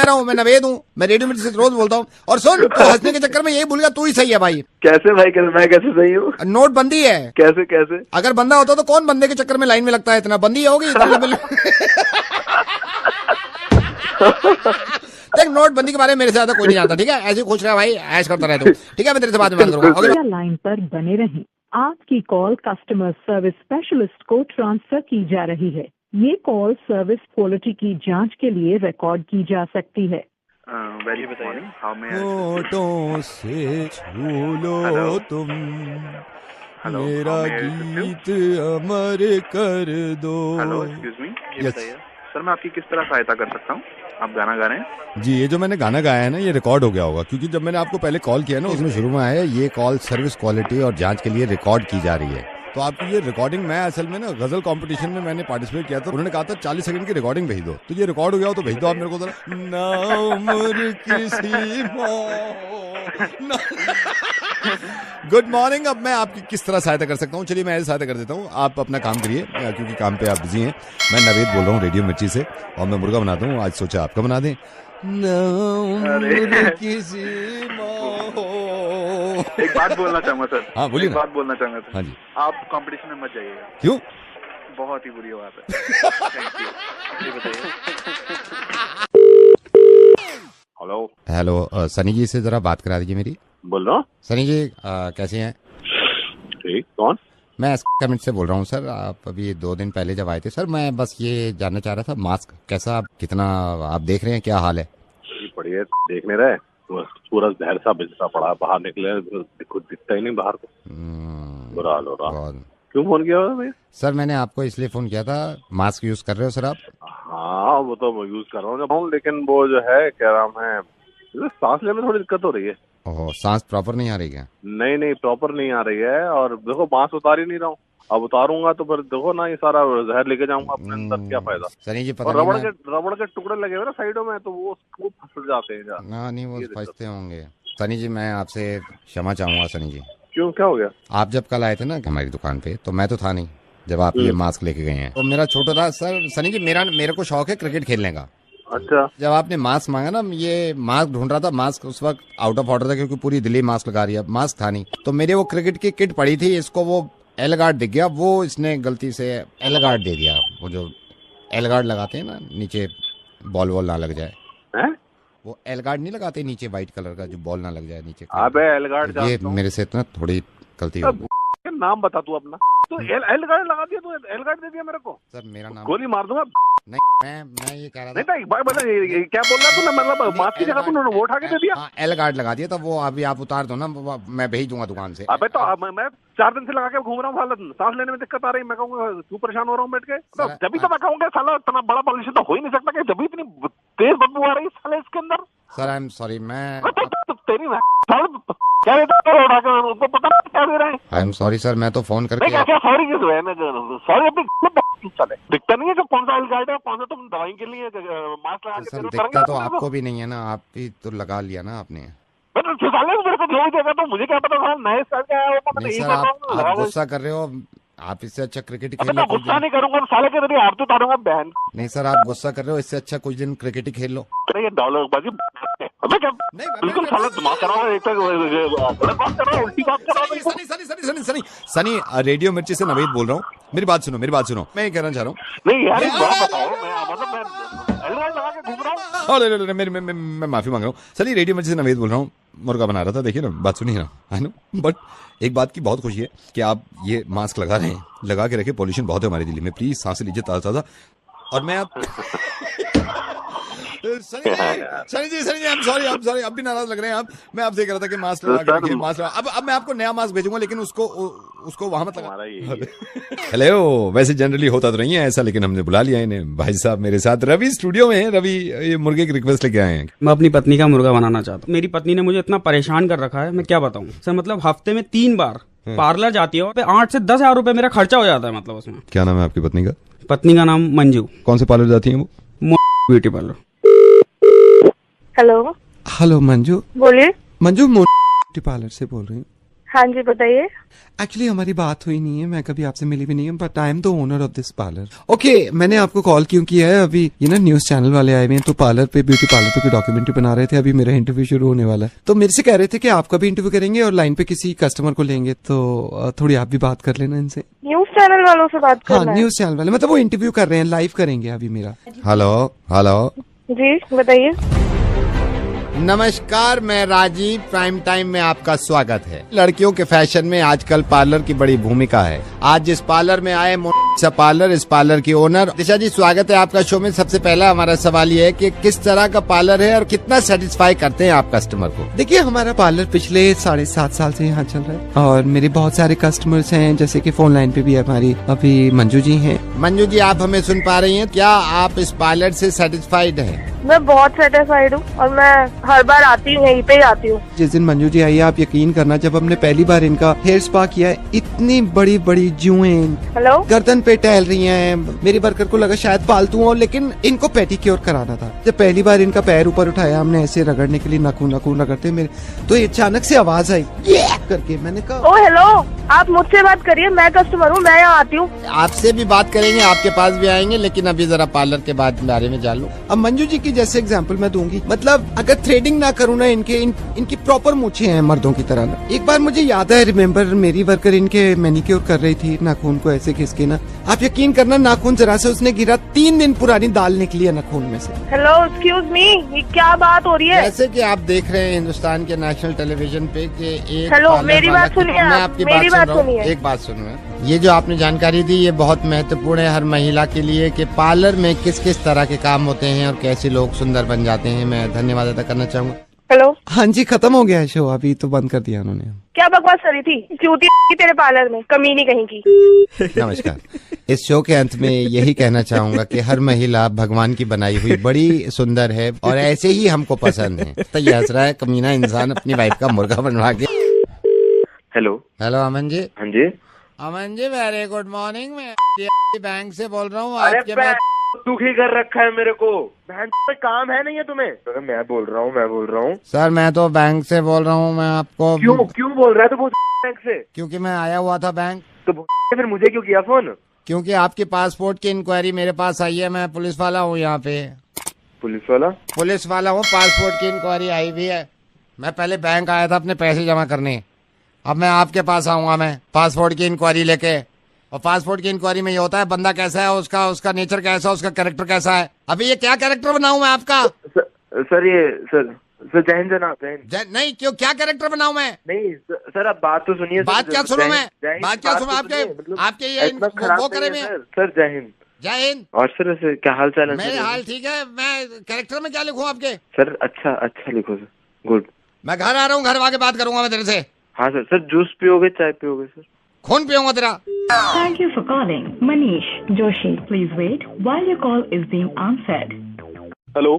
रहा हूँ, मैं नवेद हूँ, मैं रेडियो मिर्ची से रोज बोलता हूँ। और सुन, तो हंसने के चक्कर में यही भूल गया, तू ही सही है भाई। कैसे भाई, कैसे मैं कैसे सही हूँ? नोटबंदी है। कैसे कैसे? अगर बंदा होता तो कौन बंदे के चक्कर में लाइन में लगता है? इतना बंदी होगी इतनी लंबी। देख, नोटबंदी के बारे में मेरे से ज्यादा कोई नहीं जानता, ठीक है? ऐसे ही खुश रहा भाई, ऐश करता रहे तू, ठीक है? मैं तेरे से बाद में बात करूंगा। ओके? लाइन पर बने रहें। आपकी कॉल कस्टमर सर्विस स्पेशलिस्ट को ट्रांसफर की जा रही है। ये कॉल सर्विस क्वालिटी की जांच के लिए रिकॉर्ड की जा सकती है। वेरी मॉर्निंग, हाउ मे होठों से छू लो तुम, मेरा गीत अमर कर दो। हेलो, एक्सक्यूज मी, ये Yes. बताइए सर, मैं आपकी किस तरह सहायता कर सकता हूँ? आप गाना गा रहे हैं? जी, ये जो मैंने गाना गाया है ना, ये रिकॉर्ड हो गया होगा, क्योंकि जब मैंने आपको पहले कॉल किया ना, उसमें शुरू में आया ये कॉल सर्विस क्वालिटी और जांच के लिए रिकॉर्ड की जा रही है। तो आपकी ये रिकॉर्डिंग, मैं असल में ना गजल कंपटीशन में मैंने पार्टिसिपेट किया था, उन्होंने कहा था 40 सेकंड की रिकॉर्डिंग भेज दो, तो ये रिकॉर्ड हो गया हो तो भेज दो आप मेरे को जरा। ना उम्र किसी गुड मॉर्निंग। अब मैं आपकी किस तरह सहायता कर सकता हूँ? चलिए मैं ऐसे सहायता कर देता हूँ, आप अपना काम करिए, क्योंकि काम पे आप बिजी हैं। मैं नवेद बोल रहा हूँ रेडियो मिर्ची से, और मैं मुर्गा बनाता हूँ, आज सोचा आपका बना दें। किसी एक बात बोलना चाहूंगा सर। हाँ, बोलिए एक ना। बात बोलना चाहूंगा सर। हाँ जी। आप कंपटीशन में मत जाइएगा। क्यों? बहुत ही बुरी बात है। Thank you. ये बताइए। हेलो हेलो, सनी जी से जरा बात करा दीजिए मेरी। बोल रहा हूँ। सनी जी कैसे हैं? ठीक, कौन? मैं कमेंट से बोल रहा हूँ सर। आप अभी 2 दिन पहले जब आए थे सर, मैं बस ये जानना चाह रहा था, मास्क कैसा, कितना आप देख रहे हैं, क्या हाल है? बढ़िया, देख नहीं रहे? पूरा जहर सा बिजता पड़ा, बाहर निकले कुछ दिखता ही नहीं बाहर को। बुरा हाल हो रहा। क्यों फोन किया भैया? सर मैंने आपको इसलिए फोन किया था, मास्क यूज कर रहे हो सर आप? हाँ, वो तो यूज कर रहा हूँ, लेकिन वो जो है, क्या नाम है, सांस लेने में थोड़ी दिक्कत हो रही है। ओह, सांस प्रॉपर नहीं आ रही क्या? नहीं नहीं, प्रॉपर नहीं आ रही है, और देखो मास्क उतार ही नहीं रहा हूँ। अब उतारूंगा तो फिर देखो ना, ये सारा जहर लेके जाऊंगा अपने अंदर, क्या फायदा? सनी जी पता और नहीं रबड़ के टुकड़े लगे हुए ना साइडों में, तो वो फंस जाते हैं जा। ना, नहीं वो फंसते होंगे। सनी जी मैं आपसे क्षमा चाहूंगा सनी जी। क्यों, क्या हो गया? आप जब कल आए थे ना हमारी दुकान पे, तो मैं तो था नहीं जब आप ये मास्क लेके गए हैं। तो मेरा छोटा था सर। सनी जी मेरे को शौक है क्रिकेट खेलने का। अच्छा। जब आपने मास्क मांगा ना, ये मास्क ढूंढ रहा था, मास्क उस वक्त आउट ऑफ ऑर्डर था, क्योंकि पूरी दिल्ली मास्क लगा रही है, मास्क था नहीं। तो मेरे वो क्रिकेट की किट पड़ी थी, इसको वो एल गार्ड दिख गया, वो इसने गलती से एल गार्ड दे दिया। वो जो एल गार्ड लगाते हैं ना, नीचे बॉल ना लग जाए है? वो एल गार्ड नहीं लगाते नीचे, व्हाइट कलर का, जो बॉल ना लग जाए नीचे। अबे एल गार्ड, ये मेरे से इतना थोड़ी गलती हो गई। नाम बता तू अपना। तो एल गार्ड लगा दिया, तो एल गार्ड दे दिया मेरे को। सर मेरा नाम, गोली मार दूंगा। नहीं, मैं ये कह रहा था। नहीं भाई, मतलब क्या बोल रहा तूने? मतलब मास्क की जगह तूने वो उठा के दे दिया। एल गार्ड लगा दिया था, वो अभी आप उतार दो ना, मैं भेज दूंगा दुकान से। अबे तो मैं 4 दिन से लगा के घूम रहा हूँ, साला सांस लेने में दिक्कत आ रही है। मैं कहूँगा तू परेशान हो रहा हूँ बैठ के। तो जब तो मैं कहूँगा साला इतना बड़ा पॉल्यूशन तो हो ही नहीं सकता कि जब इतनी तेज बदबू आ रही है साले इसके अंदर। सर आई एम सॉरी, मैं तेरी क्या उठा के उनको पता नहीं क्या दे रहे हैं। आई एम सॉरी सर, मैं तो फोन करके सॉरी क्यों सॉरी अपनी चले दिखता नहीं है कि कौन सा एल गार्ड है, कौन सा तुम दवाई के लिए मास्क लगा के सर दिखता तो आपको भी नहीं है ना, आप भी तो लगा लिया ना आपने। मेरे को जो देगा तो मुझे क्या पता, नए साल का आया होगा। नहीं सर, आप गुस्सा कर रहे हो, आप इससे अच्छा क्रिकेट खेल लो। गुस्सा नहीं करूंगा, साले के जरिए आप तो उतारूंगा बहन। नहीं सर, आप गुस्सा कर रहे हो, इससे अच्छा कुछ दिन क्रिकेट ही खेल लो। ये डॉलर बाजी बिल्कुल साला दिमाग खराब है। उल्टी बात कर रहा हूँ। सनी रेडियो मिर्ची से नवेद बोल रहा हूँ, मेरी बात सुनो। मैं ये कहना चाह रहा हूँ, नहीं यार बताओ, मैं लगा के घूम रहा हूँ। मैं माफी मांग रहा हूँ। चलिए रेडियो मिर्ची से नवेद बोल रहा हूँ, मुर्गा बना रहा था, देखिए ना, बात सुनिए ना, है ना। बट एक बात की बहुत खुशी है कि आप ये मास्क लगा रहे हैं, लगा के रखे। पॉल्यूशन बहुत है हमारी दिल्ली में, प्लीज सांस लीजिए ताजा ताजा। और मैं आप सनी जी आई एम सॉरी, अब भी नाराज लग रहे हैं आप। मैं आपसे कह रहा था कि मास्क लगा के रखिए, मास्क लगा। अब मैं आपको नया मास्क भेजूंगा, लेकिन उसको वहां मत लगा। हेलो, वैसे जनरली होता तो नहीं है ऐसा, लेकिन हमने बुला लिया इन्हें। भाई साहब मेरे साथ रवि स्टूडियो में है। रवि ये मुर्गे की रिक्वेस्ट लेके आए हैं। मैं अपनी पत्नी का मुर्गा बनाना चाहता हूँ। मेरी पत्नी ने मुझे इतना परेशान कर रखा है, मैं क्या बताऊँ सर। मतलब हफ्ते में 3 बार पार्लर जाती है, 8 से 10 हजार रुपए मेरा खर्चा हो जाता है। मतलब उसमें। क्या नाम है आपकी पत्नी का? पत्नी का नाम मंजू। कौन से पार्लर जाती है वो? Beauty parlour. हेलो मंजू। बोलिए। मंजू ब्यूटी पार्लर से बोल रही हूँ। हाँ जी बताइए। एक्चुअली हमारी बात हुई नहीं है, मैं कभी आपसे मिली भी नहीं हूँ, but I am the owner of this parlour. Okay, मैंने आपको कॉल क्यों किया है, अभी ये ना न्यूज चैनल वाले आए हुए हैं, तो पार्लर पे, ब्यूटी पार्लर पे कोई डॉक्यूमेंट्री बना रहे थे, अभी मेरा इंटरव्यू शुरू होने वाला है, तो मेरे से कह रहे थे कि आपका भी इंटरव्यू करेंगे और लाइन पे किसी कस्टमर को लेंगे, तो थोड़ी आप भी बात कर लेना इनसे। न्यूज चैनल वालों से बात करना हाँ, है? न्यूज चैनल वाले, मतलब वो इंटरव्यू कर रहे हैं, लाइव करेंगे अभी मेरा। हेलो हेलो जी बताइए। नमस्कार, मैं राजीव। प्राइम टाइम में आपका स्वागत है। लड़कियों के फैशन में आजकल पार्लर की बड़ी भूमिका है। आज जिस पार्लर में आए मोनालिसा पार्लर, इस पार्लर की ओनर दिशा जी, स्वागत है आपका शो में। सबसे पहला हमारा सवाल ये है कि किस तरह का पार्लर है और कितना सेटिस्फाई करते हैं आप कस्टमर को? देखिए, हमारा पार्लर पिछले 7.5 साल से यहाँ चल रहा है और मेरे बहुत सारे कस्टमर्स हैं, जैसे कि फोन लाइन पे भी हमारी अभी मंजू जी हैं। मंजू जी, आप हमें सुन पा रही हैं? क्या आप इस पार्लर से सेटिस्फाइड हैं? मैं बहुत सेटिस्फाइड हूँ और मैं हर बार आती हूँ, यहीं पे ही आती हूँ। जिस दिन मंजू जी आई, आप यकीन करना, जब हमने पहली बार इनका हेयर स्पा किया है, इतनी बड़ी बड़ी जुएं हेलो गर्दन पे टहल रही हैं। मेरी वर्कर को लगा शायद पालतू हो, लेकिन इनको पेडिक्योर कराना था। जब पहली बार इनका पैर ऊपर उठाया हमने ऐसे रगड़ने के लिए, नाखून नाखून रगड़ते मेरे, तो अचानक से आवाज आई ये करके। मैंने कहा ओ हेलो, आप मुझसे बात करिए, मैं कस्टमर हूँ, मैं यहाँ आती हूँ। आपसे भी बात करेंगे, आपके पास भी आएंगे, लेकिन अभी जरा पार्लर के बारे में जान लो। अब मंजू जी की जैसे एग्जांपल मैं दूंगी, मतलब अगर थ्रेडिंग ना करूँ ना, इनकी प्रॉपर मूछें हैं मर्दों की तरह ना। एक बार मुझे याद है, रिमेम्बर, मेरी वर्कर इनके मैनिक्योर कर रही थी, नाखून को ऐसे खिसके ना, आप यकीन करना, नाखून जरा से उसने गिरा, 3 दिन पुरानी दाल निकली है नाखून में से। हेलो एक्सक्यूज मी, ये क्या बात हो रही है? जैसे कि आप देख रहे हैं हिंदुस्तान के नेशनल टेलीविजन पे कि एक हेलो, मेरी बात सुनिए, मैं आपकी मेरी बात सुनिए। एक बात सुनिए, ये जो आपने जानकारी दी ये बहुत महत्वपूर्ण है हर महिला के लिए कि पार्लर में किस किस तरह के काम होते हैं और कैसे लोग सुंदर बन जाते हैं। मैं धन्यवाद अदा करना चाहूँगा। हेलो, हाँ जी, खत्म हो गया है शो, अभी तो बंद कर दिया उन्होंने। क्या बकवास कर रही थी? चूती तेरे पार्लर में, कमीनी कहीं की। नमस्कार, इस शो के अंत में यही कहना चाहूंगा कि हर महिला भगवान की बनाई हुई बड़ी सुंदर है और ऐसे ही हमको पसंद है। तो ये हंस रहा है कमीना इंसान अपनी वाइफ का मुर्गा बनवा के। Hello hello Aman ji. हाँ जी। Aman ji, very good morning. मैं बैंक से बोल रहा हूँ। अरे दुखी कर रखा है मेरे को, बहन पे काम है नहीं है तुम्हें? तो मैं बोल रहा हूँ सर, मैं तो बैंक से बोल रहा हूँ। मैं आपको क्यों बोल रहा है? तो बैंक से क्योंकि मैं आया हुआ था बैंक। तो फिर मुझे क्यों किया फोन? क्योंकि आपकी पासपोर्ट की इंक्वायरी मेरे पास आई है। मैं पुलिस वाला हूँ यहाँ पे। पुलिस वाला हूँ, पासपोर्ट की इंक्वायरी आई हुई है। मैं पहले बैंक आया था अपने पैसे जमा करने, अब मैं आपके पास आऊंगा, मैं पासपोर्ट की इंक्वायरी लेके। और पासपोर्ट की इंक्वायरी में ये होता है बंदा कैसा है, उसका नेचर कैसा है, उसका कैरेक्टर कैसा है। अभी ये क्या कैरेक्टर बनाऊं मैं आपका? सर जय हिंद जनाब, नहीं, क्यों, क्या कैरेक्टर बनाऊं मैं? नहीं सर, आप बात तो सुनिए। बात क्या सुनो मैं? बात क्या सुनो? आपके ये वो करे में। सर जय हिंद। जय हिंद। और सर क्या हाल चाल है? मेरे हाल ठीक है। मैं कैरेक्टर में क्या लिखूं आपके? सर अच्छा लिखो सर। गुड। मैं घर आ रहा हूँ, घर आके बात करूंगा मैं तेरे से। हाँ सर जूस पियोगे, चाय पियोगे सर? खून पियूंगा तेरा। Thank you for calling Manish Joshi. Please wait while your call is being answered. Hello.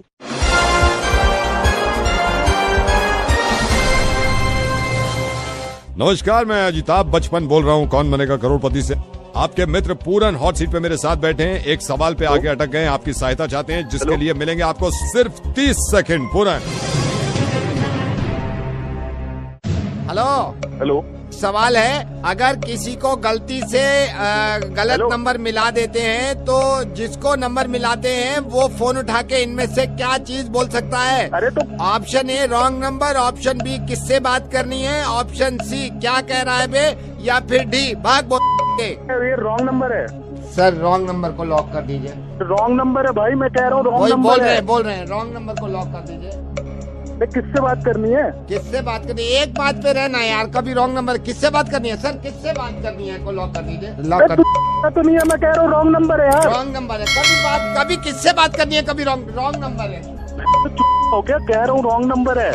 नमस्कार, मैं अजिताभ बचपन बोल रहा हूँ कौन बनेगा करोड़पति से। आपके मित्र पूरन हॉट सीट पे मेरे साथ बैठे हैं, एक सवाल पे आगे अटक गए, आपकी सहायता चाहते हैं, जिसके लिए मिलेंगे आपको सिर्फ 30 सेकंड। पूरन। हेलो, सवाल है, अगर किसी को गलती से गलत नंबर मिला देते हैं तो जिसको नंबर मिलाते हैं वो फोन उठा के इनमें से क्या चीज बोल सकता है? अरे तो option A wrong number, option B किससे बात करनी है, ऑप्शन सी क्या कह रहा है बे, या फिर डी भाग बोल के। ये रॉन्ग नंबर है सर, रॉन्ग नंबर को लॉक कर दीजिए। रॉन्ग नंबर है भाई, मैं कह रहा हूँ रॉन्ग नंबर है। बोल रहे हैं रॉन्ग नंबर को लॉक कर दीजिए। किससे बात करनी है? किससे बात करनी है? एक बात पे रहना है यार, कभी रॉन्ग नंबर। किससे बात करनी है सर? किससे बात करनी है को लॉक कर दीजिए। लॉक कर तो नहीं है, मैं कह रहा हूँ रॉन्ग नंबर है यार। रॉन्ग नंबर है। कभी किससे बात करनी है, कभी रॉन्ग नंबर है। हो गया, कह रहा हूँ रॉन्ग नंबर है।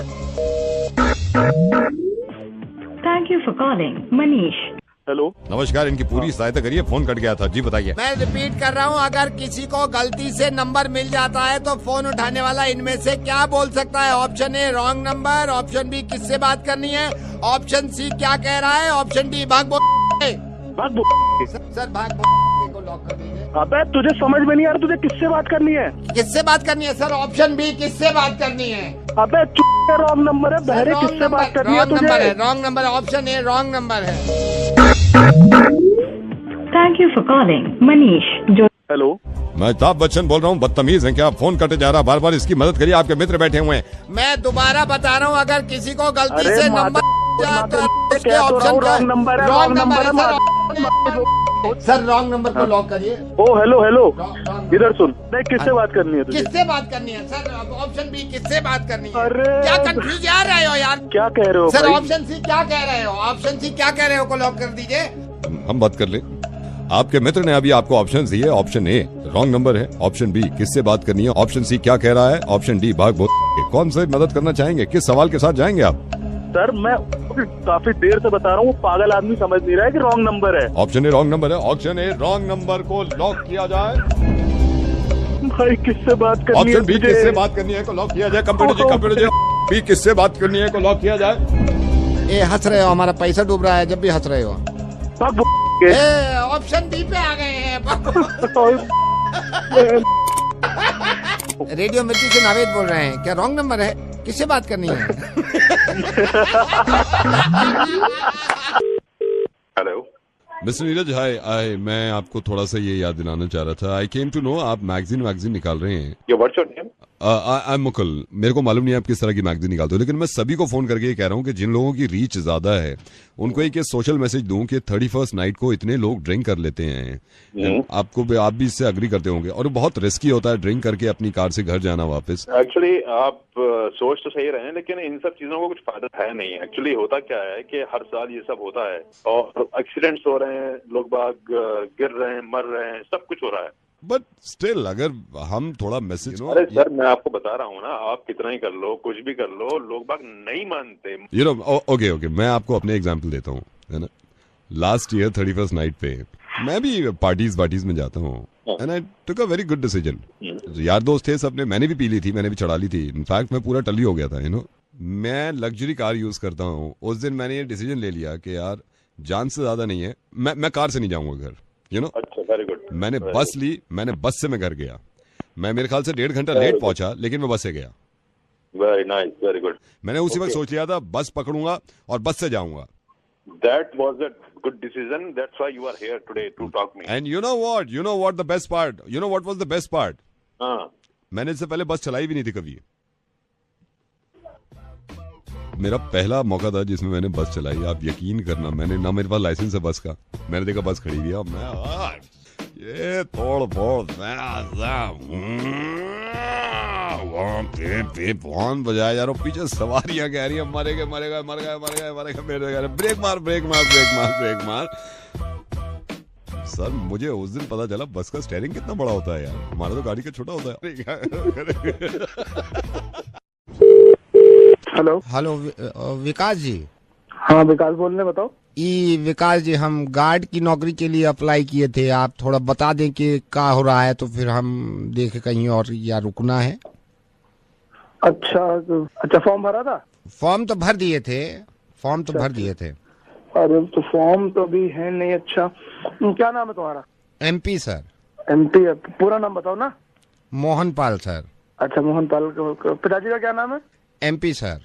Thank you for calling Manish. Hello. नमस्कार, इनकी पूरी सहायता करिए, फोन कट गया था जी, बताइए। मैं रिपीट कर रहा हूँ, अगर किसी को गलती से नंबर मिल जाता है तो फोन उठाने वाला इनमें से क्या बोल सकता है? Option A wrong number, option B किससे बात करनी है, ऑप्शन सी क्या कह रहा है, ऑप्शन डी भाग बोल। भाग सर भाग बोल को लॉक कर दीजिए। अबे तुझे समझ में नहीं आ रहा, तुझे किससे बात करनी है? किससे बात करनी है सर? ऑप्शन बी, किससे बात करनी है? अबे रॉन्ग नंबर है बहरे, किससे बात करनी है तुझे? Wrong number, option A wrong number है। Thank you for calling Manish. जो हेलो, मैं अमिताभ बच्चन बोल रहा हूँ। बदतमीज हैं क्या? फोन कटे जा रहा बार बार। इसकी मदद करिए, आपके मित्र बैठे हुए हैं। मैं दोबारा बता रहा हूँ, अगर किसी को गलती अरे से माता- नंबर क्या तो रॉन्ग नंबर है, रॉन्ग नंबर है है सर। रॉन्ग नंबर को लॉक करिए। ओ हेलो हेलो, इधर सुन, नहीं किससे बात करनी है तुझे? किससे बात करनी है सर? ऑप्शन बी, किससे बात करनी है? अरे क्या कंफ्यूज आ रहे हो यार? क्या कह रहे हो सर? भाई? ऑप्शन सी क्या कह रहे हो? ऑप्शन सी क्या कह रहे हो को लॉक कर दीजिए। हम बात कर ले। आपके मित्र ने अभी आपको ऑप्शन दिए। ऑप्शन ए रॉन्ग नंबर है, ऑप्शन बी किससे बात करनी है, ऑप्शन सी क्या कह रहा है, ऑप्शन डी भाग बोल। कौन से मदद करना चाहेंगे? किस सवाल के साथ जाएंगे आप? सर मैं काफी देर से बता रहा हूँ, वो पागल आदमी समझ नहीं रहा है कि रॉन्ग नंबर है। ऑप्शन ए रॉन्ग नंबर है। ऑप्शन ए रॉन्ग नंबर को लॉक किया जाए। भाई किससे बात करनी है? ऑप्शन बी किससे बात करनी है को लॉक किया जाए। कंप्यूटर जी, कंप्यूटर जी, बी किससे बात करनी है को लॉक किया जाए। ए हंस रहे हो, हमारा पैसा डूब रहा है जब भी हंस रहे हो। ऑप्शन बी पे आ गए हैं। रेडियो मिर्ची से नावेद बोल रहे हैं। क्या रॉन्ग नंबर है? किससे बात करनी है? हेलो मिस्टर नीरज, हाय। मैं आपको थोड़ा सा ये याद दिलाना चाह रहा था। आई केम टू नो आप मैगजीन निकाल रहे हैं। What's your name? I am Mukul. मेरे को मालूम नहीं आप किस तरह की मैगजीन निकालते हो, लेकिन मैं सभी को फोन करके ये कह रहा हूँ कि जिन लोगों की रीच ज्यादा है उनको एक सोशल मैसेज दूं कि 31st नाइट को इतने लोग ड्रिंक कर लेते हैं। आप भी इससे अग्री करते होंगे, और बहुत रिस्की होता है ड्रिंक करके अपनी कार से घर जाना वापस। एक्चुअली आप सोच तो सही रहे हैं, लेकिन इन सब चीजों को कुछ फायदा है नहीं। एक्चुअली होता क्या है कि हर साल ये सब होता है और एक्सीडेंट्स हो रहे हैं, लोग बाग गिर रहे हैं, मर रहे हैं, सब कुछ हो रहा है। बट स्टिल अगर हम थोड़ा मैसेज, अरे सर मैं आपको बता रहा हूँ ना, आप कितना ही कर लो, कुछ भी कर लो, लोग बाग नहीं मानते। यू नो, ओके मैं आपको अपने एग्जांपल देता हूँ, है ना। लास्ट ईयर 31st नाइट पे मैं भी पार्टीज में जाता हूँ, and I took a very good decision. यार दोस्त थे सबने, मैंने भी पी ली थी, मैंने भी चढ़ा ली थी। इनफैक्ट मैं पूरा टली हो गया था, यू नो। मैं लग्जरी कार यूज करता हूँ। उस दिन मैंने ये डिसीजन ले लिया कि यार जान से ज्यादा नहीं है, मैं कार से नहीं जाऊंगा घर, यू नो। अच्छा, वेरी गुड। मैंने बस ली, मैंने बस से मैं घर गया। मैं मेरे ख्याल से 1.5 घंटा लेट पहुंचा, लेकिन मैं बस से गया। Very nice, very good. मैंने उसी वक्त सोच लिया था बस पकड़ूंगा और बस से जाऊंगा। That was a good decision. That's why you are here today to talk me. And you know what the best part? You know what was the best part? हाँ। मैंने इससे पहले बस चलाई भी नहीं थी कभी। मेरा पहला मौका था जिसमें मैंने बस चलाई। आप यकीन करना, मैंने ना मेरे पास लाइसेंस है बस का, मैंने देखा बस खड़ी हुई है, मैं ये तोड़ फोड़ फोन बजाया जा रहा, पीछे सवारियां कह रही है मरेगा ब्रेक मार। सर मुझे उस दिन पता चला बस का स्टीयरिंग कितना बड़ा होता है यार, हमारा तो गाड़ी का छोटा होता है। हेलो विकास जी। हाँ विकास बोल रहे, बताओ। विकास जी, हम गार्ड की नौकरी के लिए अप्लाई किए थे। आप थोड़ा बता दें कि क्या हो रहा है, तो फिर हम देखे कहीं और या रुकना है। अच्छा फॉर्म भरा था? फॉर्म तो भर दिए थे, अरे तो फॉर्म तो भी है नहीं। अच्छा क्या नाम है तुम्हारा? MP sir. MP है, पूरा नाम बताओ ना। मोहन पाल सर। अच्छा मोहन पाल। पिताजी का क्या नाम है? MP sir.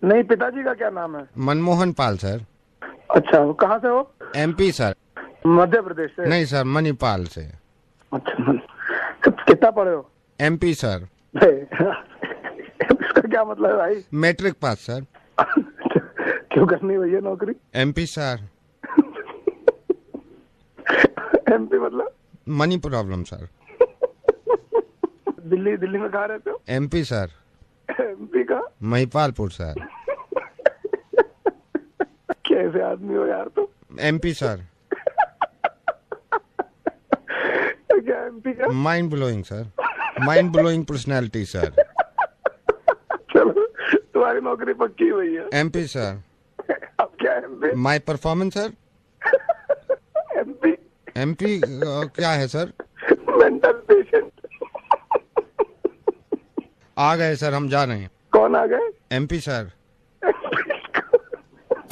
नहीं, पिताजी का क्या नाम है? मनमोहन पाल सर। अच्छा कहाँ से हो? MP sir. मध्य प्रदेश से? नहीं सर, मणिपाल से। अच्छा कितना पढ़े हो? MP sir. इसका क्या मतलब है भाई? Matric pass sir. क्यों करनी भैया नौकरी? MP sir. MP मतलब? Money problem sir. दिल्ली में कहाँ रहते हो? MP sir. MP का? महिपालपुर सर। कैसे आदमी हो यार तुम? MP sir. क्या MP का? Mind blowing sir, mind blowing personality sir. चलो तुम्हारी नौकरी पक्की हुई है। MP sir. अब क्या MP? My performance sir. MP क्या है सर? Mental patient. आ गए सर, हम जा रहे हैं। कौन आ गए? MP sir.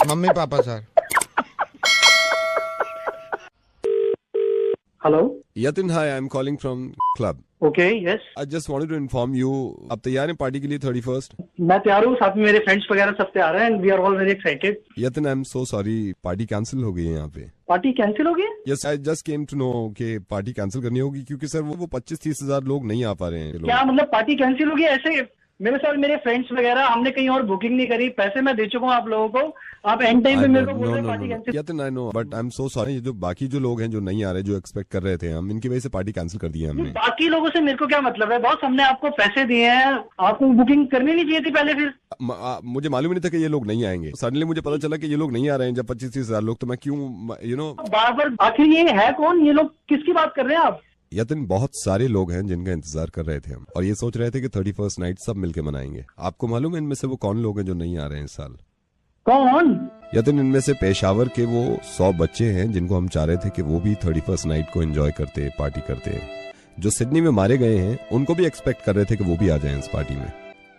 मम्मी पापा sir. Hello Yatin, hi, I am calling from club. Okay, yes. I just wanted to inform you, आप तैयार हैं पार्टी के लिए 31st? मैं तैयार हूँ, साथ में मेरे फ्रेंड्स वगैरह सब तैयार हैं, and we are all very excited. Yatin, I am so sorry, party cancel हो गई है यहाँ पे. पार्टी कैंसिल हो गई? Yes, I just came to know कि पार्टी कैंसिल करनी होगी क्योंकि सर वो 25-30 हजार लोग नहीं आ पा रहे हैं. क्या मतलब पार्टी कैंसिल होगी? ऐसे मेरे साथ मेरे फ्रेंड्स वगैरह, हमने कहीं और बुकिंग नहीं करी, पैसे मैं दे चुका हूँ आप लोगों को, आप एंड टाइम पे मेरे को बोल रहे हैं party cancel. Yatin, I know, but I am so sorry. जो बाकी जो लोग हैं जो नहीं आ रहे, जो एक्सपेक्ट कर रहे थे हम, इनकी वजह से पार्टी कैंसिल कर दी है हमने. बाकी लोगों से मेरे को क्या मतलब है बॉस? हमने आपको पैसे दिए हैं, आपको बुकिंग करनी नहीं चाहिए थी पहले? फिर मुझे मालूम नहीं था कि ये लोग नहीं आएंगे. सडनली मुझे पता चला कि ये लोग नहीं आ रहे हैं. जब 25-30 हजार लोग, तो मैं क्यों, यू नो, बार बार आखिर ये है कौन? ये लोग किसकी बात कर रहे हैं आप? यतिन, बहुत सारे लोग हैं जिनका इंतजार कर रहे थे हम, और ये सोच रहे थे कि 31st नाइट सब मिलके मनाएंगे. आपको मालूम है इनमें से वो कौन लोग हैं जो नहीं आ रहे हैं इस साल? कौन? यतिन, इनमें से पेशावर के वो 100 बच्चे हैं जिनको हम चाह रहे थे कि वो भी 31st नाइट को एंजॉय करते, पार्टी करते. जो सिडनी में मारे गए हैं उनको भी एक्सपेक्ट कर रहे थे कि वो भी आ जाएं इस पार्टी में.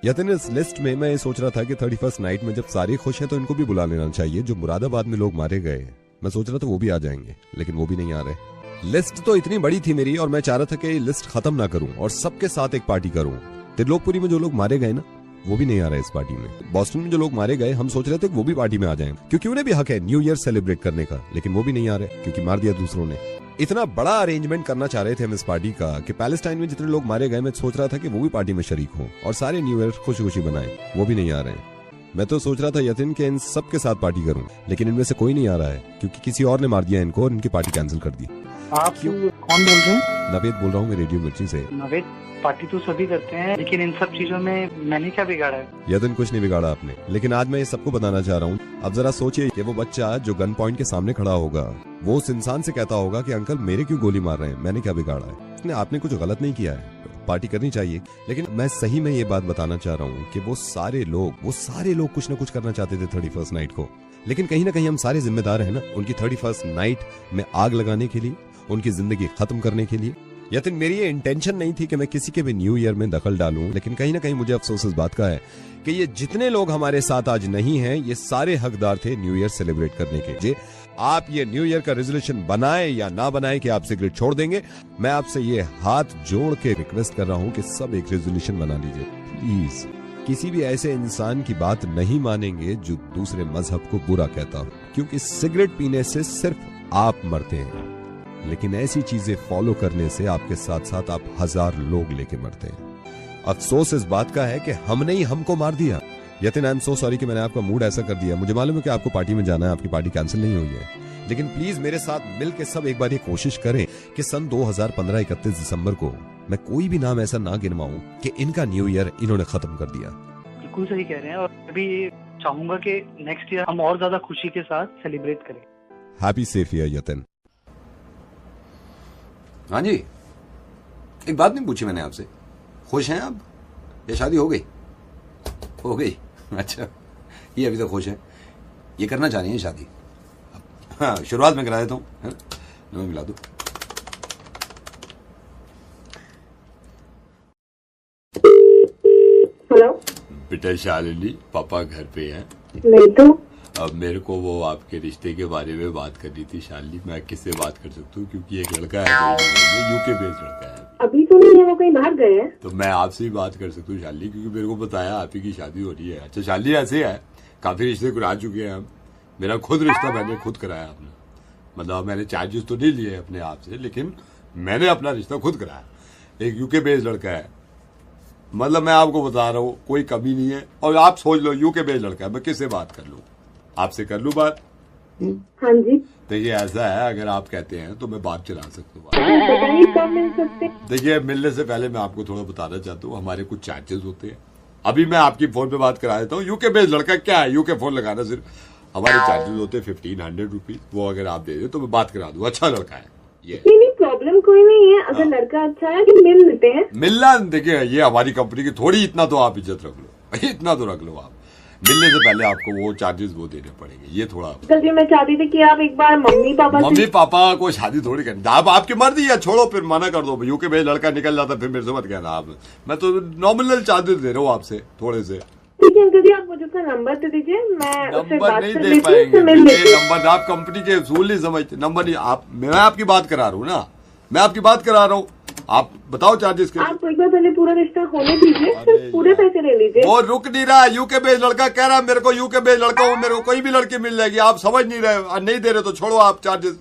यतिन, इस लिस्ट में मैं ये सोच रहा था कि 31st नाइट में जब सारे खुश हैं तो इनको भी बुला लेना चाहिए. जो मुरादाबाद में लोग मारे गए हैं, मैं सोच रहा था वो भी आ जाएंगे, लेकिन वो भी नहीं आ रहे. लिस्ट तो इतनी बड़ी थी मेरी, और मैं चाह रहा था कि लिस्ट खत्म ना करूं और सबके साथ एक पार्टी करूं. त्रिलोकपुरी में जो लोग मारे गए ना, वो भी नहीं आ रहे इस पार्टी में. बॉस्टन में जो लोग मारे गए, हम सोच रहे थे कि वो भी पार्टी में आ जाएं क्योंकि उन्हें भी हक है न्यू ईयर सेलिब्रेट करने का, लेकिन वो भी नहीं आ रहे क्योंकि मार दिया दूसरों ने. इतना बड़ा अरेंजमेंट करना चाह रहे थे हम इस पार्टी का कि पैलेस्टाइन में जितने लोग मारे गए, मैं सोच रहा था कि वो भी पार्टी में शरीक हों और सारे न्यू ईयर खुशी खुशी बनाएं. वो भी नहीं आ रहे हैं. मैं तो सोच रहा था यतिन के इन सब के साथ पार्टी करूं, लेकिन इनमें से कोई नहीं आ रहा है क्योंकि किसी और ने मार दिया इनको और इनकी पार्टी कैंसिल कर दी. आप कौन बोल रहे हैं? नवेद बोल रहा हूँ, मैं रेडियो मिर्ची से. नवेद, पार्टी तो सभी करते हैं, लेकिन इन सब चीजों में मैंने क्या बिगाड़ा है? यतिन, कुछ नहीं बिगाड़ा आपने, लेकिन आज मैं ये सबको बताना चाह रहा हूँ. अब जरा सोचिए कि वो बच्चा जो गन पॉइंट के सामने खड़ा होगा, वो उस इंसान से कहता होगा कि अंकल मेरे क्यों गोली मार रहे हैं, मैंने क्या बिगाड़ा है? आपने कुछ गलत नहीं किया है, पार्टी करनी चाहिए. लेकिन मैं सही में ये बात बताना चाह रहा हूँ कि वो सारे लोग कुछ ना कुछ करना चाहते थे 31st नाइट को, लेकिन कहीं ना कहीं हम सारे जिम्मेदार हैं ना उनकी 31st नाइट में आग लगाने के लिए, उनकी जिंदगी खत्म करने के लिए. यतिन, मेरी ये इंटेंशन नहीं थी कि मैं किसी के भी न्यू ईयर में दखल डालूं, लेकिन कहीं ना कहीं मुझे अफसोस इस बात का है कि ये जितने लोग हमारे साथ आज नहीं हैं, ये सारे हकदार थे न्यू ईयर सेलिब्रेट करने के. आप ये न्यू ईयर का रेजोल्यूशन बनाए या ना बनाए कि आप सिगरेट छोड़ देंगे, मैं आपसे ये हाथ जोड़ के रिक्वेस्ट कर रहा हूं कि सब एक रेजोल्यूशन बना लीजिए प्लीज. किसी भी ऐसे इंसान की बात नहीं मानेंगे जो दूसरे मजहब को बुरा कहता हो, क्योंकि सिगरेट पीने से सिर्फ आप मरते हैं, लेकिन ऐसी चीजें फॉलो करने से आपके साथ साथ आप 1000 लोग लेके मरते हैं. अफसोस इस बात का है कि हमने ही हमको मार दिया. Yatin, I am so sorry कि मैंने आपका मूड ऐसा कर दिया. मुझे मालूम है कि आपको पार्टी में जाना है, आपकी पार्टी कैंसिल नहीं हुई है, लेकिन प्लीज मेरे साथ मिलकर सब एक बार ये कोशिश करें कि सन 2015 31 दिसंबर को मैं कोई भी नाम ऐसा ना गिनवाऊं कि इनका न्यू ईयर इन्होंने खत्म कर दिया. बिल्कुल सही कह रहे हैं, और अभी चाहूंगा कि नेक्स्ट ईयर हम और ज्यादा खुशी के साथ सेलिब्रेट करें. Happy safe year Yatin. हाँ जी, एक बात नहीं पूछी मैंने आपसे, खुश हैं आप या शादी हो गई? हो गई, अच्छा. ये अभी तक खुश है, ये करना चाह रही है शादी. हाँ, शुरुआत में करा देता हूँ, है ना? मैं मिला दूँ. हेलो बेटा शालिनी, पापा घर पे हैं? नहीं तो. अब मेरे को वो आपके रिश्ते के बारे में बात करनी थी शालिनी. मैं किससे बात कर सकता हूँ क्योंकि एक लड़का है यूके बेस्ड लड़का है. अभी तो नहीं है, वो कहीं बाहर गए हैं. तो मैं आपसे ही बात कर सकता हूँ शालिनी, क्योंकि मेरे को बताया आप ही की शादी हो रही है. अच्छा शालिनी, ऐसे है काफी रिश्ते करा चुके हैं हम. मेरा खुद रिश्ता मैंने खुद कराया अपना, मतलब मैंने चार्जेस तो नहीं लिए अपने आप से, लेकिन मैंने अपना रिश्ता खुद कराया. एक यूके बेस्ड लड़का है, मतलब मैं आपको बता रहा हूँ कोई कमी नहीं है. और आप सोच लो यूके बेस्ड लड़का है, मैं किससे बात कर लूँ? आपसे कर लूँ बात? हाँ जी. देखिए ऐसा है, अगर आप कहते हैं तो मैं बात चला सकता हूँ. कब मिल सकते? देखिए मिलने से पहले मैं आपको थोड़ा बताना चाहता हूँ, हमारे कुछ चार्जेस होते हैं. अभी मैं आपकी फोन पे बात करा देता हूँ. यूके बेस्ड लड़का क्या है, यूके फोन लगाना सिर्फ हमारे चार्जेस होते हैं 1500 रुपीज. वो अगर आप दे दे तो मैं बात करा दूँ. अच्छा लड़का है ये. नहीं, प्रॉब्लम कोई नहीं है. अगर लड़का अच्छा है तो मिल लेते हैं. मिलना, देखिए ये हमारी कंपनी की थोड़ी, इतना तो आप इज्जत रख लो, इतना तो रख लो आप. मिलने से पहले आपको वो चार्जेस वो देने पड़ेंगे, ये थोड़ा. जी मैं चाहती थी कि आप एक बार मम्मी पापा को शादी थोड़ी करनी. आप आपकी मर्जी है, छोड़ो फिर मना कर दो. यूके में लड़का निकल जाता फिर मेरे से मत कहना आप. मैं तो नॉमिनल चार्जेस दे रहा हूँ आपसे थोड़े से. ठीक है अंकल जी, आप मुझे उसका नंबर दे दीजिए, मैं उससे बात नहीं कर दे लेती हूँ. पाएंगे नंबर. आप कंपनी के असूल नहीं समझते. नंबर नहीं, आप, मैं आपकी बात करा रहा हूँ ना. मैं आपकी बात करा रहा हूँ, आप बताओ चार्जेस के। आप एक बार पहले पूरा रिश्ता होने दीजिए, फिर पूरे पैसे ले लीजिए। वो रुक नहीं रहा, यूके बेस्ड लड़का कह रहा है मेरे को यूके बेस्ड लड़का हूँ, मेरे को कोई भी लड़की मिल जाएगी। आप समझ नहीं रहे, नहीं दे रहे तो छोड़ो आप चार्जेस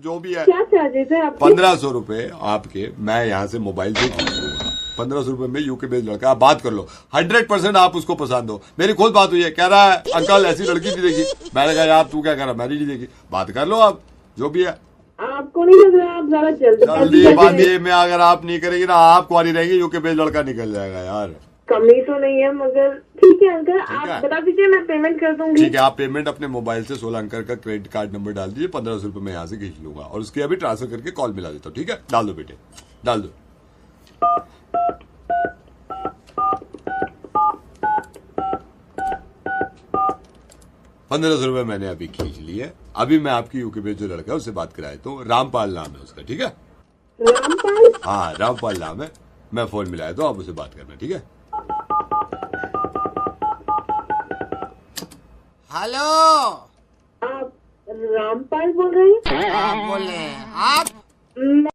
जो भी है। क्या चार्जेस है आपके? 1500 रुपए आपके, मैं यहाँ से मोबाइल से 1500 रुपए में यूके बेस्ड लड़का, आप बात कर लो। 100% आप उसको पसंद हो। मेरी खुद बात हुई है, कह रहा है अंकल ऐसी लड़की नहीं देखी। मैंने कहा यार तू क्या कह रहा, मैंने नहीं देखी। बात कर लो आप, जो भी है। आपको नहीं लग रहा आप ज्यादा जल्दी में अगर आप नहीं करेंगे ना, आप कुआरी रहेंगे, यूके बेस्ड लड़का निकल जाएगा यार। कमी तो नहीं है मगर ठीक है अंकल, आप बता दीजिए मैं पेमेंट कर दूंगी। ठीक है, आप पेमेंट अपने मोबाइल से 16 अंक का क्रेडिट कार्ड नंबर डाल दीजिए, 1500 रुपए मैं यहाँ से खींच लूंगा और उसके अभी ट्रांसफर करके कॉल मिला देता हूँ। ठीक है, डाल दो बेटे, डाल दो। ₹1500 मैंने अभी खींच लिए। अभी मैं आपकी यूके पे जो लड़का है उससे बात कराया तो रामपाल नाम है उसका। ठीक है, रामपाल? हाँ रामपाल नाम है। मैं फोन मिलाया तो आप उससे बात करना। ठीक है, हेलो, आप रामपाल बोल रहे हैं? आप बोल रहे हैं? आप? मैं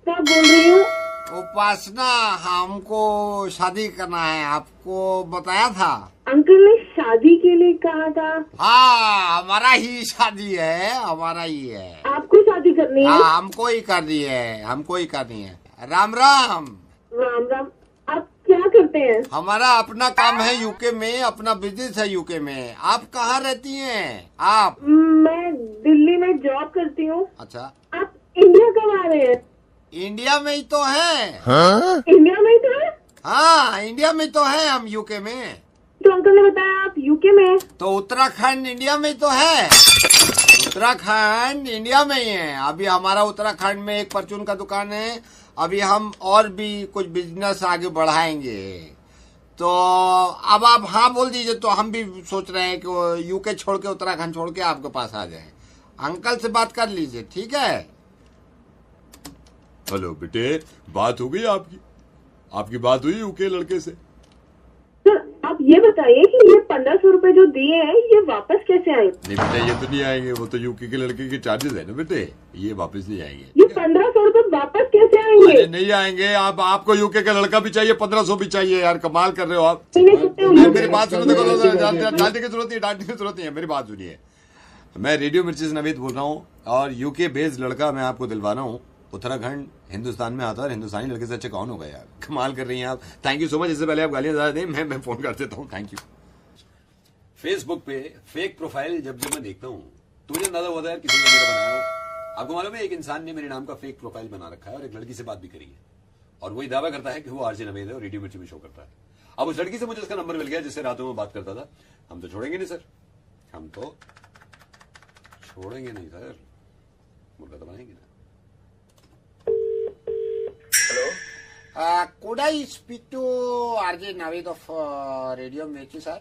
बोल रही हूँ। उपासना, हमको शादी करना है, आपको बताया था। अंकल ने शादी के लिए कहा था? हाँ, हमारा ही शादी है, हमारा ही है। आपको शादी करनी है? हाँ, हमको ही करनी है, हमको ही करनी है। राम राम। राम राम। आप क्या करते हैं? हमारा अपना काम है यूके में, अपना बिजनेस है यूके में। आप कहाँ रहती हैं? आप? मैं दिल्ली में जॉब करती हूँ। अच्छा, आप इंडिया कब आ रहे हैं? इंडिया में ही तो है। हाँ? इंडिया में ही तो है? हाँ, इंडिया में तो है, हम यूके में। तो अंकल ने बताया आप यूके में हैं। तो उत्तराखंड इंडिया में ही तो है। उत्तराखंड इंडिया में ही है। अभी हमारा उत्तराखंड में एक परचून का दुकान है। अभी हम और भी कुछ बिजनेस आगे बढ़ाएंगे। तो अब आप हाँ बोल दीजिए तो हम भी सोच रहे हैं कि यूके छोड़ के, उत्तराखंड छोड़ के आपके पास आ जाए। अंकल से बात कर लीजिए, ठीक है? हेलो बेटे, बात हो गई आपकी? आपकी बात हुई यूके लड़के से? सर आप ये बताइए कि ये 1500 रुपए जो दिए हैं ये वापस कैसे आए? नहीं बेटा, ये तो नहीं आएंगे, वो तो यूके के लड़के के चार्जेस है ना बेटे, ये वापस नहीं आएंगे। ये 1500 रुपए वापस कैसे आएंगे? अरे नहीं आएंगे। आपको यूके का लड़का भी चाहिए, 1500 भी चाहिए यार, कमाल कर रहे हो आप। मेरी बात सुनो, देखो डांटने की जरूरत नहीं, डांटने की जरूरत नहीं है, मेरी बात सुनिए। मैं रेडियो मिर्ची से नवीद बोल रहा हूँ और यूके बेस्ड लड़का मैं आपको दिलवा रहा हूँ। उत्तराखंड हिंदुस्तान में आता है और हिंदुस्तानी लड़के से अच्छे कौन होगा यार। कमाल कर रही हैं आप। Thank you so much. इससे पहले आप गालियां ज्यादा दें, मैं फोन कर देता हूँ। Thank you. फेसबुक पे फेक प्रोफाइल जब मैं देखता हूँ तो मुझे अंदाजा होता है किसी ने मेरा बनाया हो। आपको मालूम है, एक इंसान ने मेरे नाम का फेक प्रोफाइल बना रखा है और एक लड़की से बात भी करी है और वही दावा करता है कि वो आरजे नवेद है और रेडियो मिर्ची में शो करता है। अब उस लड़की से मुझे उसका नंबर मिल गया जिससे रातों में बात करता था। हम तो छोड़ेंगे नहीं सर, हम तो छोड़ेंगे नहीं सर, मुर्गा तो बनाएंगे ना। Could I speak to RJ Naveed of Radio Mirchi, sir?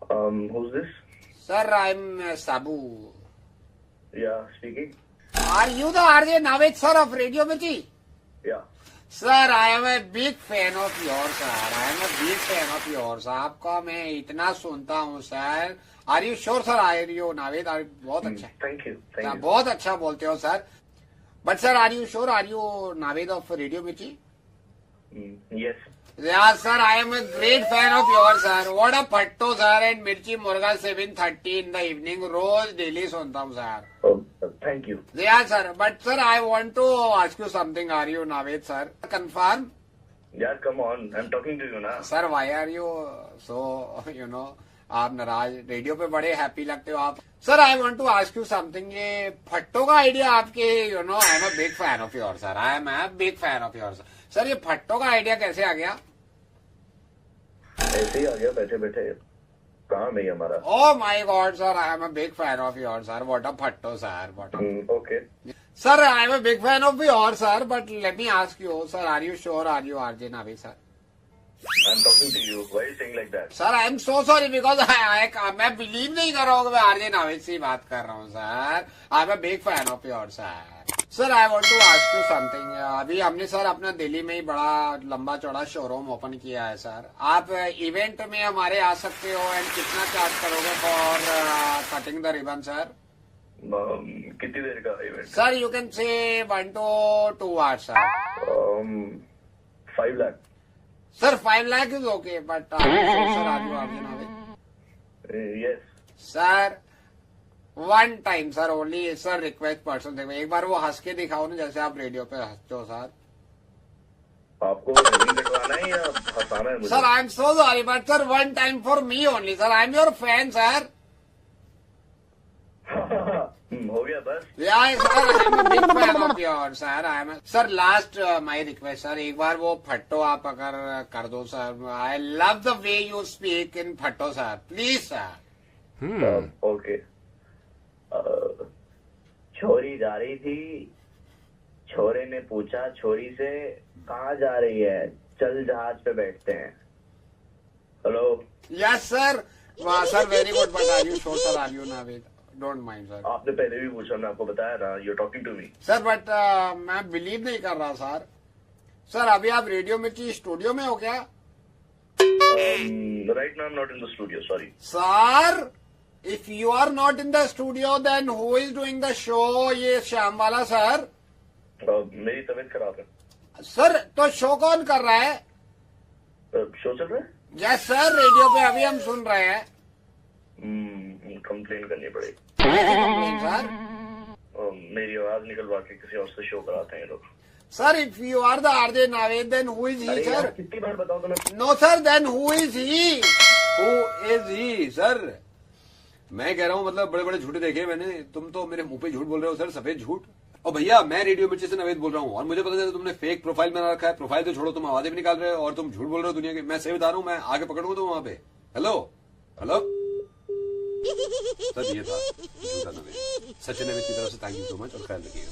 Who's this? Sir, I'm Sabu. Yeah, speaking. Are you the RJ Naveed, sir, of Radio Mirchi? Yeah. Sir, I am a big fan of yours, sir. I am a big fan of yours. आपका मैं इतना सुनता हूँ, sir. Are you sure, sir? Are you Naveed? बहुत अच्छा. Thank you. Thank you. बहुत अच्छा बोलते हो, sir. But sir, are you sure? Are you Naveed of Radio Mirchi? Yes. Yeah, sir, I am a great fan of yours, sir. What a patto, sir, and Mirchi Murga 7:30 in the evening. रोज daily सुनता हूँ, sir. Oh, thank you. Yeah, sir. But sir, I want to ask you something. Are you Naveed, sir? Confirm? Yeah, come on. I'm talking to you now. Sir, why are you so, आप नाराज? Radio पे बड़े happy लगते हो आप. Sir, I want to ask you something. ये फट्टो का आइडिया आपके, I am a big fan of your, sir. I am a big fan of your, sir. ये फट्टो का आइडिया कैसे आ गया? ऐसे ही आ गया बैठे बैठे. काम है हमारा. Oh my God, sir, I am a big fan of yours, sir. What a phatto, sir. What a... Okay. Sir, I am a big fan of yours, sir. But let me ask you, sir, are you sure? Are you RJ Naveed, sir? I'm talking to you. Why are you saying like that? Sir, I am so sorry because मैं believe नहीं कर रहा हूँ कि मैं RJ Naveed से बात कर रहा हूँ, sir. I am a big fan of yours, sir. Sir, I want to ask you something. अभी हमने सर अपना दिल्ली में ही बड़ा लंबा चौड़ा शोरूम ओपन किया है, सर. आप इवेंट में हमारे आ सकते हो एंड कितना चार्ज करोगे for cutting the ribbon, sir? कितनी देर का event? Sir you can say 1 to 2 hours, sir. 5 lakh. Sir, 5 lakh is okay, but sir, are you available? Yes. Sir, one time, sir, only, sir, request person. देखो एक बार वो हंस के दिखाओ ना जैसे आप रेडियो पे हंसते हो, सर. आपको नहीं कटवाना है या हंसाना है मुझे? Sir, I am so sorry, but sir, one time for me only, sir. I am your fan, sir. हो गया बस. Yeah, sir, I am a big fan of yours, sir. I am. Sir, last my request, sir. एक बार वो फट्टो आप अगर कर दो, sir. I love the way you speak in फट्टो, sir. Please, sir. Okay. छोरी जा रही थी, छोरे ने पूछा छोरी से कहाँ जा रही है, चल जहाज पे बैठते हैं. हेलो. Yes, sir. वाह, sir, very good. But are you sure, sir? Are you Navid? Don't mind, sir. आपने पहले भी पूछा, मैं आपको बताया ना. You talking to me. Sir but मैं बिलीव नहीं कर रहा, सर. सर अभी आप रेडियो मिर्ची स्टूडियो में हो क्या? Right now I am not in the studio, sorry. Sir if you are not in the studio then who is doing the show? ये शाम वाला, सर. मेरी तबीयत खराब है. सर तो शो कौन कर रहा है? शो चल रहा है? यस सर, रेडियो पे अभी हम सुन रहे हैं. कंप्लेन करनी पड़ेगी. सर मेरी आवाज निकलवा के किसी और से शो कराते हैं लोग. Sir if you are the RJ Naved then who is he, sir? कितनी बार बताओ तो मैं. No sir, then who is he? Who is he, sir? मैं कह रहा हूँ मतलब बड़े बड़े झूठे देखे मैंने. तुम तो मेरे मुंह पे झूठ बोल रहे हो, सर, सफेद झूठ. और भैया मैं रेडियो मिर्ची से नवेद बोल रहा हूँ और मुझे पता चला तुमने फेक प्रोफाइल बना रखा है. प्रोफाइल तो छोड़ो, तुम आवाजें भी निकाल रहे हो और तुम झूठ बोल रहे हो दुनिया के. मैं सही बता रहा हूँ, मैं आगे पकड़ूंगा तो वहां पे. हेलो हेलो सर, ये था झूठा नवेद. सचिन नवेद की तरफ से थैंक यू सो मच और ख्याल रखिएगा.